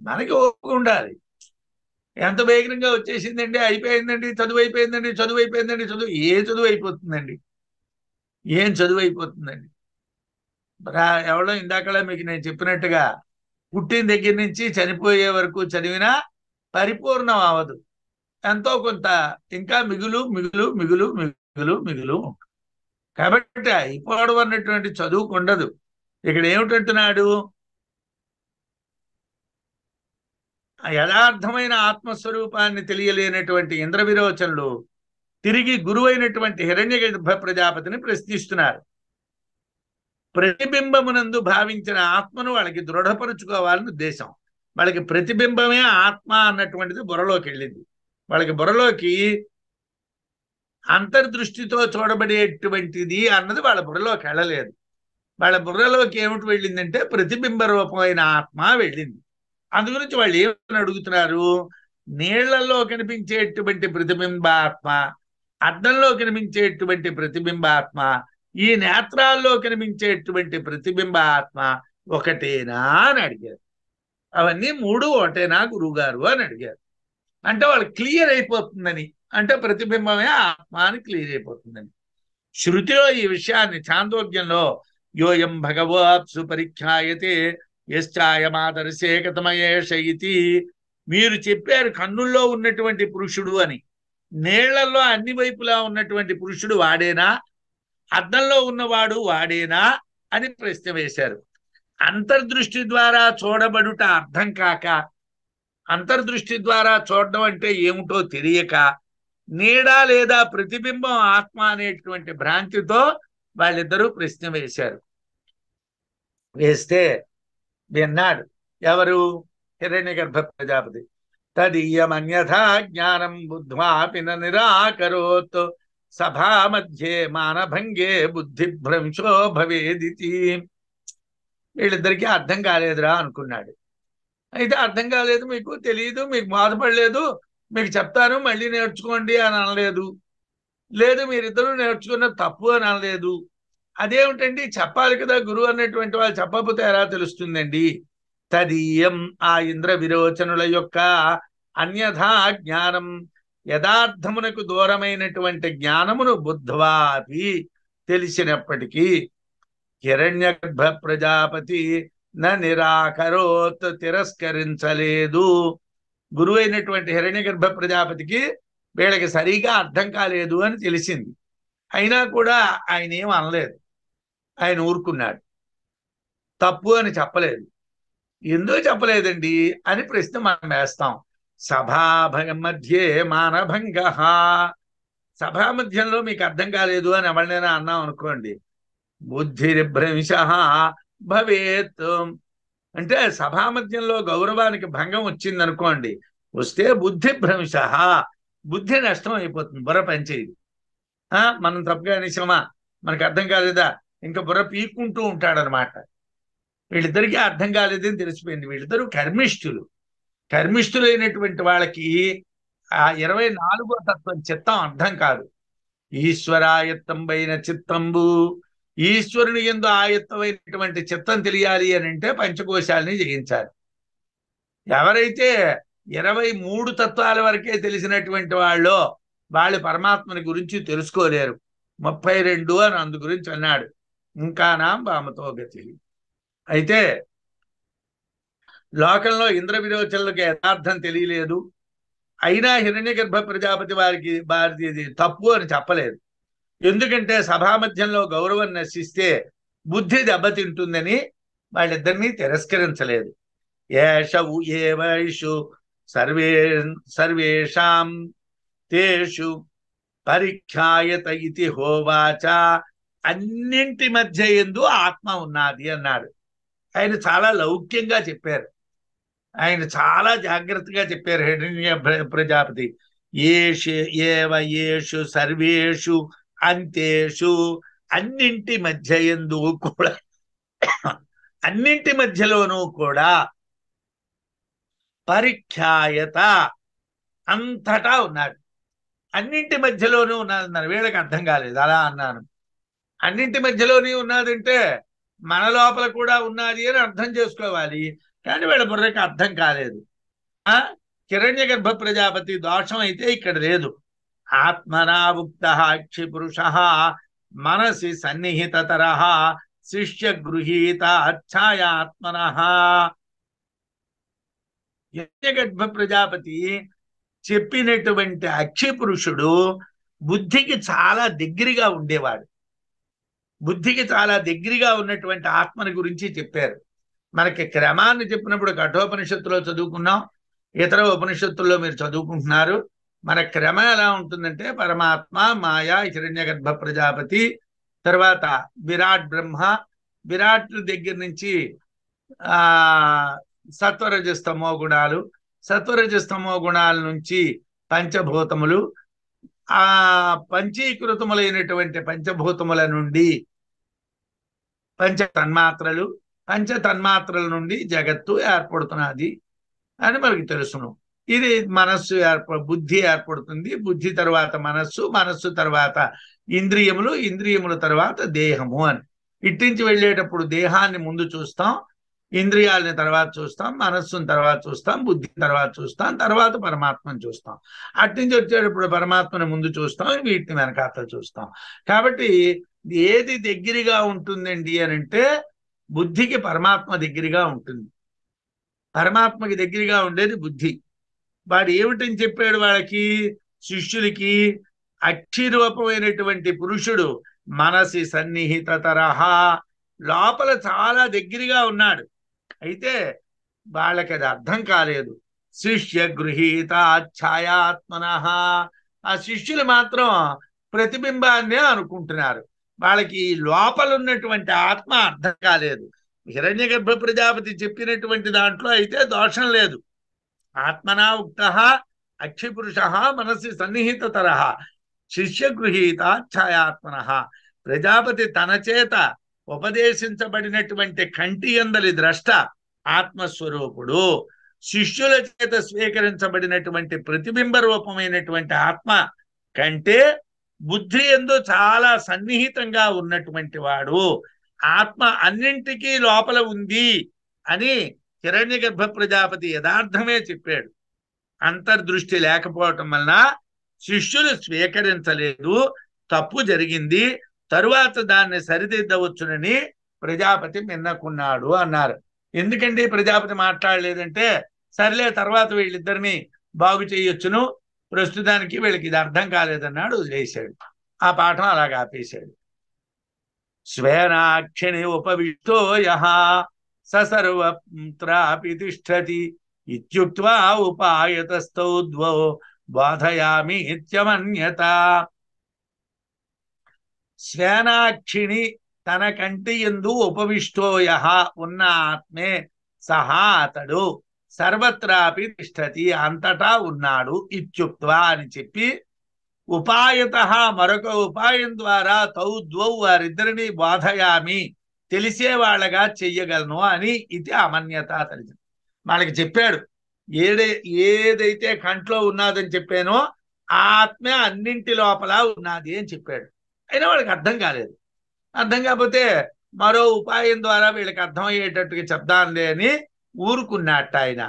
మనకి ఓపిక ఉండాలి. ఎంత వేగంగా వచ్చేసిందండి, అయిపోయిందండి, చదువు అయిపోయిందండి, చదువు అయిపోయిందండి, ఏ చదువు అయిపోతుందండి? ఏం చదువు అయిపోతుందండి? ఎవరో ఇందాకలా మీకు నేను చెప్పినట్టుగా పుట్టిన దగ్గర నుంచి చనిపోయే వరకు చదివినా పరిపూర్ణం అవ్వదు. ఎంతో కొంత ఇంకా మిగులు మిగులు మిగులు మిగులు మిగులు ఉంటుంది. కాబట్టి అయిపోవడం అన్నటువంటి చదువుకు ఉండదు. ఇక్కడ ఏమిటంటున్నాడు? యథార్థమైన ఆత్మస్వరూపాన్ని తెలియలేనటువంటి ఇంద్ర విరోచనులు తిరిగి గురువైనటువంటి హిరణ్యగర్భ ప్రజాపతిని ప్రశ్నిస్తున్నారు. ప్రతిబింబమునందు భావించిన ఆత్మను వాళ్ళకి దృఢపరుచుకోవాలని ఉద్దేశం. వాళ్ళకి ప్రతిబింబమే ఆత్మ అన్నటువంటిది బుర్రలోకి వెళ్ళింది. వాళ్ళకి బుర్రలోకి అంతర్దృష్టితో చూడబడేటువంటిది అన్నది వాళ్ళ బుర్రలోకి వెళ్ళలేదు. వాళ్ళ బుర్రలోకి ఏమిటి వెళ్ళిందంటే ప్రతిబింబ రూపమైన ఆత్మ వెళ్ళింది. అందుగురించి వాళ్ళు ఏమని అడుగుతున్నారు? నీళ్లలో కనిపించేటువంటి ప్రతిబింబాత్మ, అద్దంలో కనిపించేటువంటి ప్రతిబింబాత్మ, ఈ నేత్రాల్లో కనిపించేటువంటి ప్రతిబింబ ఆత్మ ఒకటేనా అని అడిగారు. అవన్నీ మూడు ఒకటేనా గురువుగారు అని అడిగారు. అంటే వాళ్ళు క్లియర్ అయిపోతుందని, అంటే ప్రతిబింబమే ఆత్మ అని క్లియర్ అయిపోతుందని. శృతిలో ఈ విషయాన్ని ఛాందోగ్యంలో యోయం భగవత్సు పరిఖ్యాయతే యశ్చాయమాదర్శే కథమయేష ఇతి, మీరు చెప్పారు కన్నుల్లో ఉన్నటువంటి పురుషుడు అని. నీళ్లలో అన్ని వైపులా ఉన్నటువంటి పురుషుడు వాడేనా, అద్దంలో ఉన్నవాడు వాడేనా అని ప్రశ్న వేశారు. అంతర్దృష్టి ద్వారా చూడబడుట అర్థం కాక, అంతర్దృష్టి ద్వారా చూడడం అంటే ఏమిటో తెలియక, నీడ లేదా ప్రతిబింబం ఆత్మ అనేటువంటి భ్రాంతితో వాళ్ళిద్దరూ ప్రశ్న వేశారు. వేస్తే విన్నాడు ఎవరు? హిరణ్యగర్భ ప్రజాపతి. తదీయమన్యథా జ్ఞానం బుద్ధ్వాపి నిరాకరోత్ సభా మధ్యే మానభంగే బుద్ధిభ్రంశో భవేదితి. వీళ్ళిద్దరికీ అర్థం కాలేదురా అనుకున్నాడు. అయితే అర్థం కాలేదు, మీకు తెలియదు, మీకు బాధపడలేదు, మీకు చెప్తాను మళ్ళీ నేర్చుకోండి అని అనలేదు. లేదు మీరిద్దరూ నేర్చుకున్న తప్పు అని అనలేదు. అదేమిటండి, చెప్పాలి కదా, గురువు అన్నటువంటి వాళ్ళు చెప్పకపోతే ఎలా తెలుస్తుందండి? తదీయం ఆ ఇంద్ర విరోచనుల యొక్క అన్యథా జ్ఞానం, యథార్థమునకు దూరమైనటువంటి జ్ఞానమును బుద్ధ్వాపి తెలిసినప్పటికీ హిరణ్యగర్భ ప్రజాపతి నిరాకరోత్ తిరస్కరించలేదు. గురువు అయినటువంటి హిరణ్యగర్భ ప్రజాపతికి వీళ్ళకి సరిగా అర్థం కాలేదు అని తెలిసింది. అయినా కూడా ఆయన ఏం అనలేదు, ఆయన ఊరుకున్నాడు. తప్పు అని చెప్పలేదు. ఎందుకు చెప్పలేదండి అని ప్రశ్న మనం వేస్తాం. సభాభంగ మధ్యే మానభంగ, సభామధ్యంలో మీకు అర్థం కాలేదు అని ఎవరినైనా అన్నాం అనుకోండి, బుద్ధిర్భ్రంశ భవేత్ అంటే సభామధ్యంలో గౌరవానికి భంగం వచ్చింది అనుకోండి, వస్తే బుద్ధిభ్రంశ, బుద్ధి నష్టం అయిపోతుంది, బుర్ర పనిచేయదు. మనం తప్పుగా అనేసామా, మనకు అర్థం కాలేదా, ఇంకా బుర్ర పీక్కుంటూ ఉంటాడనమాట. వీళ్ళిద్దరికీ అర్థం కాలేదని తెలిసిపోయింది. వీళ్ళిద్దరూ కర్మిష్ఠులైనటువంటి వాళ్ళకి ఆ 24వ తత్వం చిత్తం అర్థం కాదు. ఈశ్వరాయత్తంబైన చిత్తంబు, ఈశ్వరుని యందు ఆయత్తమైనటువంటి చిత్తం తెలియాలి అని అంటే పంచకోశాలని జయించాలి. ఎవరైతే 23 తత్వాల వరకే తెలిసినటువంటి వాళ్ళు పరమాత్మని గురించి తెలుసుకోలేరు. 32 అని అందు గురించి అన్నాడు, ఇంకా నాం వామతో గతి. అయితే లోకంలో ఇంద్ర విరోచనలకు యథార్థం తెలియలేదు, అయినా హిరణ్యగర్భ ప్రజాపతి వారిది తప్పు అని చెప్పలేదు. ఎందుకంటే సభామధ్యంలో గౌరవం నశిస్తే బుద్ధి దెబ్బతింటుందని వాళ్ళిద్దరినీ తిరస్కరించలేదు. ఏషవు ఏవైషు సర్వేషాం తేషు పరిఖ్యాయత ఇతి హోవాచ, అన్నింటి మధ్య యందు ఆత్మ ఉన్నది అన్నాడు. ఆయన చాలా లౌక్యంగా చెప్పారు, ఆయన చాలా జాగ్రత్తగా చెప్పారు. హిరణ్య ప్రజాపతి ఏషు సర్వేషు అంతేషు, అన్నింటి మధ్య యందు కూడా, అన్నింటి మధ్యలోనూ కూడా, పరిఖ్యాయత అంతటా ఉన్నాడు. అన్నింటి మధ్యలోనూ ఉన్నదన్నారు. వీళ్ళకి అర్థం కాలేదు, అలా అన్నాను. అన్నింటి మధ్యలోనే ఉన్నదంటే మన లోపల కూడా ఉన్నది అని అర్థం చేసుకోవాలి, కానీ వీళ్ళ బుర్రకి అర్థం కాలేదు. హిరణ్యగర్భ ప్రజాపతి దోషం అయితే ఇక్కడ లేదు. ఆత్మనా ఉక్త అక్షిపురుష మనసి సన్నిహితతర శిష్య గృహీత ఛాయాత్మన. హిరణ్యగర్భ ప్రజాపతి చెప్పినటువంటి అక్షిపురుషుడు బుద్ధికి చాలా దగ్గరగా ఉండేవాడు. బుద్ధికి చాలా దగ్గరగా ఉన్నటువంటి ఆత్మని గురించి చెప్పారు. మనకి క్రమాన్ని చెప్పినప్పుడు కఠోపనిషత్తులో చదువుకున్నాం, ఇతర ఉపనిషత్తుల్లో మీరు చదువుకుంటున్నారు. మన క్రమం ఎలా ఉంటుందంటే పరమాత్మ, మాయా, హిరణ్యగర్భ ప్రజాపతి, తర్వాత విరాట్ బ్రహ్మ, విరాట్ దగ్గర నుంచి సత్వరజస్తమో గుణాలు, సత్వరజస్తమో గుణాల నుంచి పంచభూతములు, ఆ పంచీకృతములైనటువంటి పంచభూతముల నుండి పంచతన్మాత్రలు, పంచతన్మాత్రల నుండి జగత్తు ఏర్పడుతున్నది అని మనకు తెలుసును. ఇది మనస్సు బుద్ధి ఏర్పడుతుంది, బుద్ధి తర్వాత మనస్సు, మనస్సు తర్వాత ఇంద్రియములు, ఇంద్రియముల తర్వాత దేహము అని. ఇట్టించి వెళ్ళేటప్పుడు దేహాన్ని ముందు చూస్తాం, ఇంద్రియాలని తర్వాత చూస్తాం, మనస్సుని తర్వాత చూస్తాం, బుద్ధిని తర్వాత చూస్తాం, తర్వాత పరమాత్మను చూస్తాం. అట్నుంచి వచ్చేటప్పుడు పరమాత్మని ముందు చూస్తాం, వీటిని వెనకాతలు చూస్తాం. కాబట్టి ఏది దగ్గరగా ఉంటుందండి అని అంటే బుద్ధికి పరమాత్మ దగ్గరగా ఉంటుంది. పరమాత్మకి దగ్గరగా ఉండేది బుద్ధి. వాడు ఏమిటని చెప్పాడు వాళ్ళకి, శిష్యులకి? అక్షిరూపమైనటువంటి పురుషుడు మనసి సన్నిహితతరహ, లోపల చాలా దగ్గరగా ఉన్నాడు. అయితే వాళ్ళకి అది అర్థం కాలేదు. శిష్య గృహీత ఛాయాత్మన, ఆ శిష్యులు మాత్రం ప్రతిబింబాన్నే అనుకుంటున్నారు. వాళ్ళకి లోపల ఉన్నటువంటి ఆత్మ అర్థం కాలేదు. హిరణ్యగర్భ ప్రజాపతి చెప్పినటువంటి దాంట్లో అయితే దోషం లేదు. ఆత్మనా ఉక్త అక్షిపురుష మనసి సన్నిహితతర శిష్య గృహీత ఛాయాత్మన. ప్రజాపతి తన చేత ఉపదేశించబడినటువంటి కంటి యందలి ద్రష్ట ఆత్మస్వరూపుడు, శిష్యుల చేత స్వీకరించబడినటువంటి ప్రతిబింబ రూపమైనటువంటి ఆత్మ కంటే బుద్ధి యందు చాలా సన్నిహితంగా ఉన్నటువంటి వాడు. ఆత్మ అన్నింటికీ లోపల ఉంది అని హిరణ్యగర్భ ప్రజాపతి యథార్థమే చెప్పాడు. అంతర్దృష్టి లేకపోవటం వలన శిష్యులు స్వీకరించలేదు, తప్పు జరిగింది, తరువాత దాన్ని సరిదిద్దవచ్చునని ప్రజాపతి మిన్నకున్నాడు అన్నారు. ఎందుకండి ప్రజాపతి మాట్లాడలేదంటే, సరిలే తర్వాత వీళ్ళిద్దరిని బాగు చేయొచ్చును, ప్రస్తుతానికి వీళ్ళకి ఇది అర్థం కాలేదన్నాడు, వదిలేశాడు. ఆ పాఠం అలాగ ఆపేశాడు. స్వేనాక్షిణి ఉపవిష్టో యః సర్వత్రాపి తిష్టతి ఇత్యుక్త్వా ఉపాయతస్థౌ ద్వౌ బోధయామి ఇత్యమన్యత. శ్వేనాక్షిణి తన కంటి యందు ఉపవిష్టోయ ఉన్న ఆత్మే సహా అతడు సర్వత్రాపి తిష్టతి అంతటా ఉన్నాడు ఇత్యుక్త్వా అని చెప్పి ఉపాయత మరొక ఉపాయం ద్వారా తౌ ద్వౌ వారిద్దరిని బోధయామి తెలిసేవాళ్ళగా చెయ్యగలను అని ఇది అమన్యత తెలిసింది. వాళ్ళకి చెప్పాడు ఏదైతే కంట్లో ఉన్నదని చెప్పానో ఆత్మ అన్నింటి లోపల ఉన్నది అని చెప్పాడు. అయినా వాళ్ళకి అర్థం కాలేదు. అర్థం కాకపోతే మరో ఉపాయం ద్వారా వీళ్ళకి అర్థమయ్యేటట్టుగా చెప్దాంలే అని ఊరుకున్నట్ట ఆయన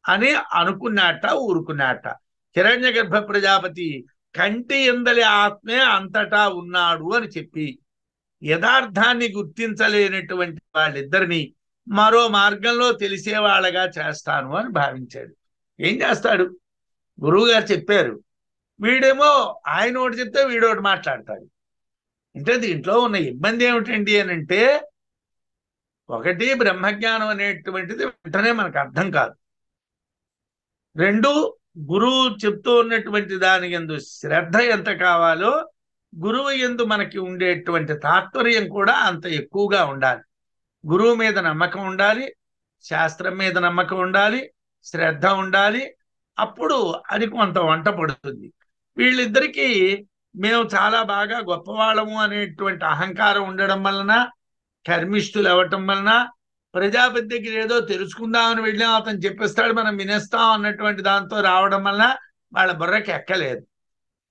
అని అనుకున్నట్ట ఊరుకున్నట్ట. హిరణ్యగర్భ ప్రజాపతి కంటి ఎందలి ఆత్మే అంతటా ఉన్నాడు అని చెప్పి యథార్థాన్ని గుర్తించలేనటువంటి వాళ్ళిద్దరిని మరో మార్గంలో తెలిసేవాళ్ళగా చేస్తాను అని భావించాడు. ఏం చేస్తాడు? గురువు గారు చెప్పారు, వీడేమో ఆయన ఒకటి చెప్తే వీడోటి మాట్లాడతాడు. అంటే దీంట్లో ఉన్న ఇబ్బంది ఏమిటండి అని అంటే, ఒకటి బ్రహ్మజ్ఞానం అనేటువంటిది వెంటనే మనకు అర్థం కాదు. రెండు, గురువు చెప్తూ ఉన్నటువంటి దాని యందు శ్రద్ధ ఎంత కావాలో గురువు యందు మనకి ఉండేటువంటి తాత్పర్యం కూడా అంత ఎక్కువగా ఉండాలి. గురువు మీద నమ్మకం ఉండాలి, శాస్త్రం మీద నమ్మకం ఉండాలి, శ్రద్ధ ఉండాలి. అప్పుడు అది కొంత వంట పడుతుంది. వీళ్ళిద్దరికీ మేము చాలా బాగా గొప్పవాళ్ళము అనేటువంటి అహంకారం ఉండడం వలన, కర్మిష్ఠులు అవ్వటం వలన, ప్రజాపతి దగ్గర ఏదో తెలుసుకుందామని వెళ్ళాం, అతను చెప్పిస్తాడు మనం వినేస్తాం అన్నటువంటి దాంతో రావడం వలన వాళ్ళ బుర్రకి ఎక్కలేదు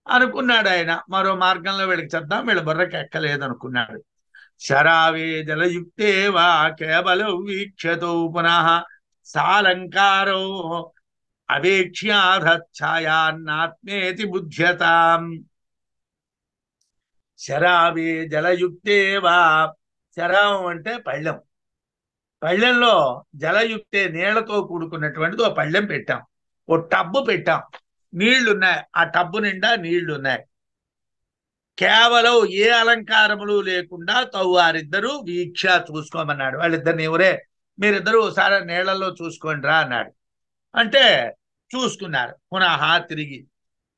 అనుకున్నాడు ఆయన. మరో మార్గంలో వీళ్ళకి చెప్దాం, వీళ్ళ బుర్రకి ఎక్కలేదు అనుకున్నాడు. శరావే జలయుక్తే వా కేవలం వీక్షతో పునః సాలంకారో అవేక్ష్యాధఛాయాన్నాత్మేతి బుధ్యతాం. శరావే జలయుక్తే వా, శరావం అంటే పళ్ళెం. పళ్ళెంలో జలయుక్తే నీళ్లతో కూడుకున్నటువంటిది ఓ పళ్ళెం పెట్టాం, ఓ టబ్బు పెట్టాం, నీళ్లున్నాయి, ఆ టబ్బు నిండా నీళ్లున్నాయి. కేవలం ఏ అలంకారములు లేకుండా వారిద్దరూ వీక్ష చూసుకోమన్నాడు. వాళ్ళిద్దరిని ఎవరే మీరిద్దరూ ఒకసారి నీళ్లలో చూసుకోండి రా అన్నాడు. అంటే చూసుకున్నారు. పునః తిరిగి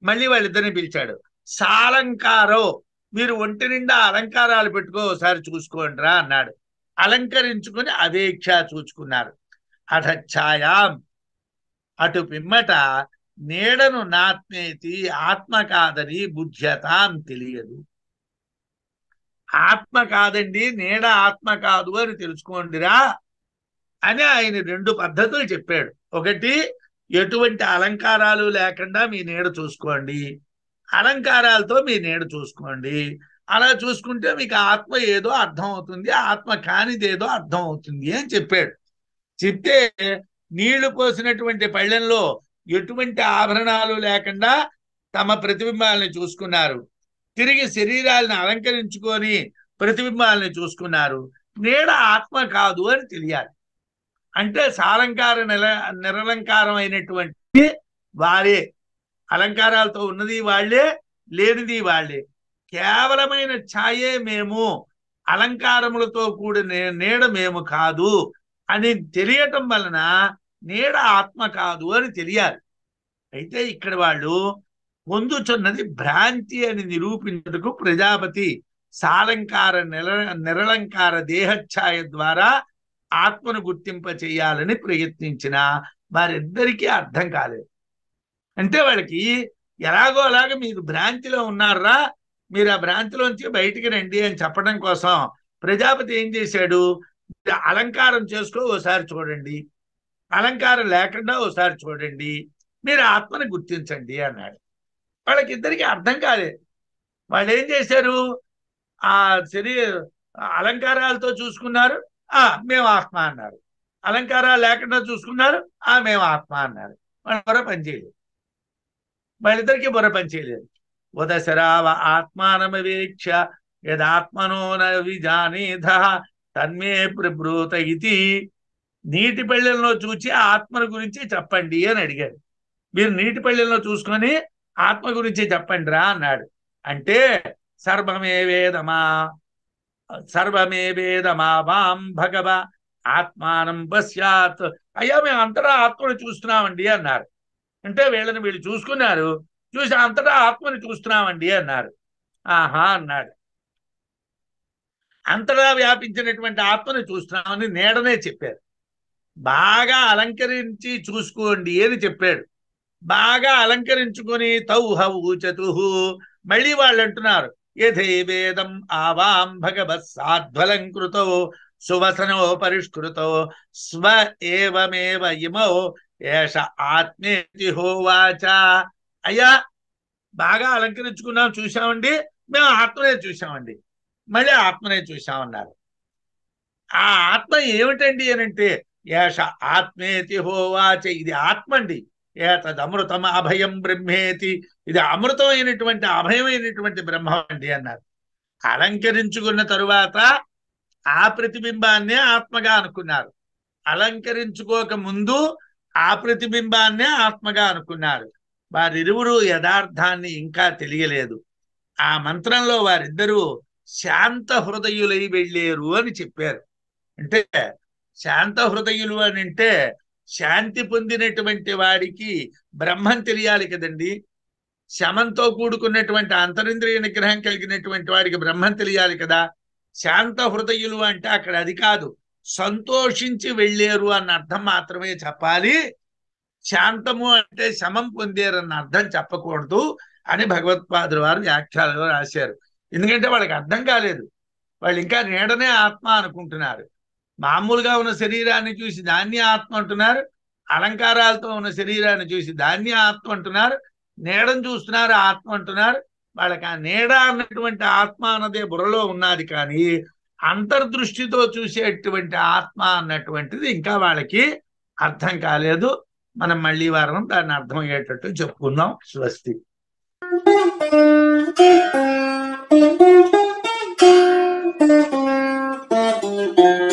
మళ్ళీ వాళ్ళిద్దరిని పిలిచాడు. సాలంకారో, మీరు ఒంటి నిండా అలంకారాలు పెట్టుకో ఒకసారి చూసుకోండి రా అన్నాడు. అలంకరించుకుని అవేక్ష చూచుకున్నారు. అధఛాయాం, అటు పిమ్మట నీడను నాత్మేతి, ఆత్మ కాదని బుధ్యతాం తెలియదు. ఆత్మ కాదండి, నీడ ఆత్మ కాదు అని తెలుసుకోండిరా అని ఆయన రెండు పద్ధతులు చెప్పాడు. ఒకటి, ఎటువంటి అలంకారాలు లేకుండా మీ నీడ చూసుకోండి, అలంకారాలతో మీ నీడ చూసుకోండి. అలా చూసుకుంటే మీకు ఆత్మ ఏదో అర్థం అవుతుంది, ఆత్మ కానిదేదో అర్థం అవుతుంది అని చెప్పాడు. చెప్తే నీళ్లు పోసినటువంటి పళ్ళెంలో ఎటువంటి ఆభరణాలు లేకుండా తమ ప్రతిబింబాలని చూసుకున్నారు. తిరిగి శరీరాలను అలంకరించుకొని ప్రతిబింబాలని చూసుకున్నారు. నీడ ఆత్మ కాదు అని తెలియాలి. అంటే సాలంకార నిరలంకారం అయినటువంటి వారే, అలంకారాలతో ఉన్నది వాళ్లే, లేనిది వాళ్లే, కేవలమైన ఛాయే మేము, అలంకారములతో కూడిన నీడ మేము కాదు అని తెలియటం వలన నీడ ఆత్మ కాదు అని తెలియాలి. అయితే ఇక్కడ వాళ్ళు పొందుచున్నది భ్రాంతి అని నిరూపించుటకు ప్రజాపతి సాలంకార నిరలంకార దేహఛాయ ద్వారా ఆత్మను గుర్తింప చేయాలని ప్రయత్నించిన వారిద్దరికీ అర్థం కాలేదు. అంటే వాళ్ళకి ఎలాగో అలాగ మీరు భ్రాంతిలో ఉన్నారా, మీరు ఆ భ్రాంతిలోంచి బయటికి రండి అని చెప్పడం కోసం ప్రజాపతి ఏం చేశాడు, అలంకారం చేసుకో ఓసారి చూడండి, అలంకారం లేకుండా ఓసారి చూడండి, మీరు ఆత్మని గుర్తించండి అన్నాడు. వాళ్ళకి ఇద్దరికి అర్థం కాలేదు. వాళ్ళు ఏం చేశారు, ఆ అలంకారాలతో చూసుకున్నారు, మేము ఆత్మ అన్నారు. అలంకారాలు లేకుండా చూసుకున్నారు, మేము ఆత్మ అన్నారు. వాళ్ళు బుర్ర పనిచేయలేదు. వాళ్ళిద్దరికి బుర్ర పనిచేయలేదు. ఉదశరావ ఆత్మానమవేక్ష యదాత్మనో న విజానేధ తన్మే ప్రభృత ఇది. నీటి పళ్ళెంలో చూచి ఆత్మను గురించి చెప్పండి అని అడిగాడు. మీరు నీటి పళ్ళెంలో చూసుకొని ఆత్మ గురించి చెప్పండి రా అన్నాడు. అంటే సర్వమే వేదమా వాం భగవ ఆత్మానం పశ్యాత్. అయ్యా మేము అంతటా ఆత్మను చూస్తున్నామండి అన్నారు. అంటే వీళ్ళు చూసుకున్నారు, చూసి అంతటా ఆత్మని చూస్తున్నామండి అన్నారు. ఆహా అన్నాడు. అంతటా వ్యాపించినటువంటి ఆత్మని చూస్తున్నామని నీడనే చెప్పారు. బాగా అలంకరించి చూసుకోండి అని చెప్పాడు. బాగా అలంకరించుకొని తౌ హౌ చతుహు, మళ్ళీ వాళ్ళు అంటున్నారు యథైవేదం ఆవాం భగవత్ సాధ్వలంకృతో సువసనో పరిష్కృతో స్వ ఏవమేవ ఇమో ఏష ఆత్మేతి హోవాచ. అయ్యా బాగా అలంకరించుకున్నాం, చూసామండి, మేము ఆత్మనే చూసామండి, మళ్ళీ ఆత్మనే చూసామన్నారు. ఆ ఆత్మ ఏమిటండి అని అంటే ఏష ఆత్మేతి హోవాచ, ఇది ఆత్మ అండి. ఏతదమృతం అభయం బ్రహ్మేతి, ఇది అమృతమైనటువంటి అభయమైనటువంటి బ్రహ్మం అండి అన్నారు. అలంకరించుకున్న తరువాత ఆ ప్రతిబింబాన్నే ఆత్మగా అనుకున్నారు. అలంకరించుకోక ముందు ఆ ప్రతిబింబాన్నే ఆత్మగా అనుకున్నారు. వారిరువురు యథార్థాన్ని ఇంకా తెలియలేదు. ఆ మంత్రంలో వారిద్దరూ శాంత హృదయులై వెళ్ళేరు అని చెప్పారు. అంటే శాంత హృదయులు అని అంటే శాంతి పొందినటువంటి వాడికి బ్రహ్మం తెలియాలి కదండి. శమంతో కూడుకున్నటువంటి అంతరింద్రియ నిగ్రహం కలిగినటువంటి వాడికి బ్రహ్మం తెలియాలి కదా. శాంత హృదయులు అంటే అక్కడ అది కాదు, సంతోషించి వెళ్ళేరు అన్న అర్థం మాత్రమే చెప్పాలి. శాంతము అంటే శమం పొందేరన్న అర్థం చెప్పకూడదు అని భగవత్పాదుల వారు వ్యాఖ్యలో రాశారు. ఎందుకంటే వాళ్ళకి అర్థం కాలేదు. వాళ్ళు ఇంకా నీడనే ఆత్మ అనుకుంటున్నారు. మామూలుగా ఉన్న శరీరాన్ని చూసి దాన్ని ఆత్మ అంటున్నారు, అలంకారాలతో ఉన్న శరీరాన్ని చూసి దాన్ని ఆత్మ అంటున్నారు, నీడను చూస్తున్నారు ఆత్మ అంటున్నారు. వాళ్ళకి ఆ నీడ అన్నటువంటి ఆత్మ అన్నదే బుర్రలో ఉన్నది, కానీ అంతర్దృష్టితో చూసేటువంటి ఆత్మ అన్నటువంటిది ఇంకా వాళ్ళకి అర్థం కాలేదు. మనం మళ్ళీ వారం దాన్ని అర్థమయ్యేటట్టు చెప్పుకుందాం. స్వస్తి. Thank you.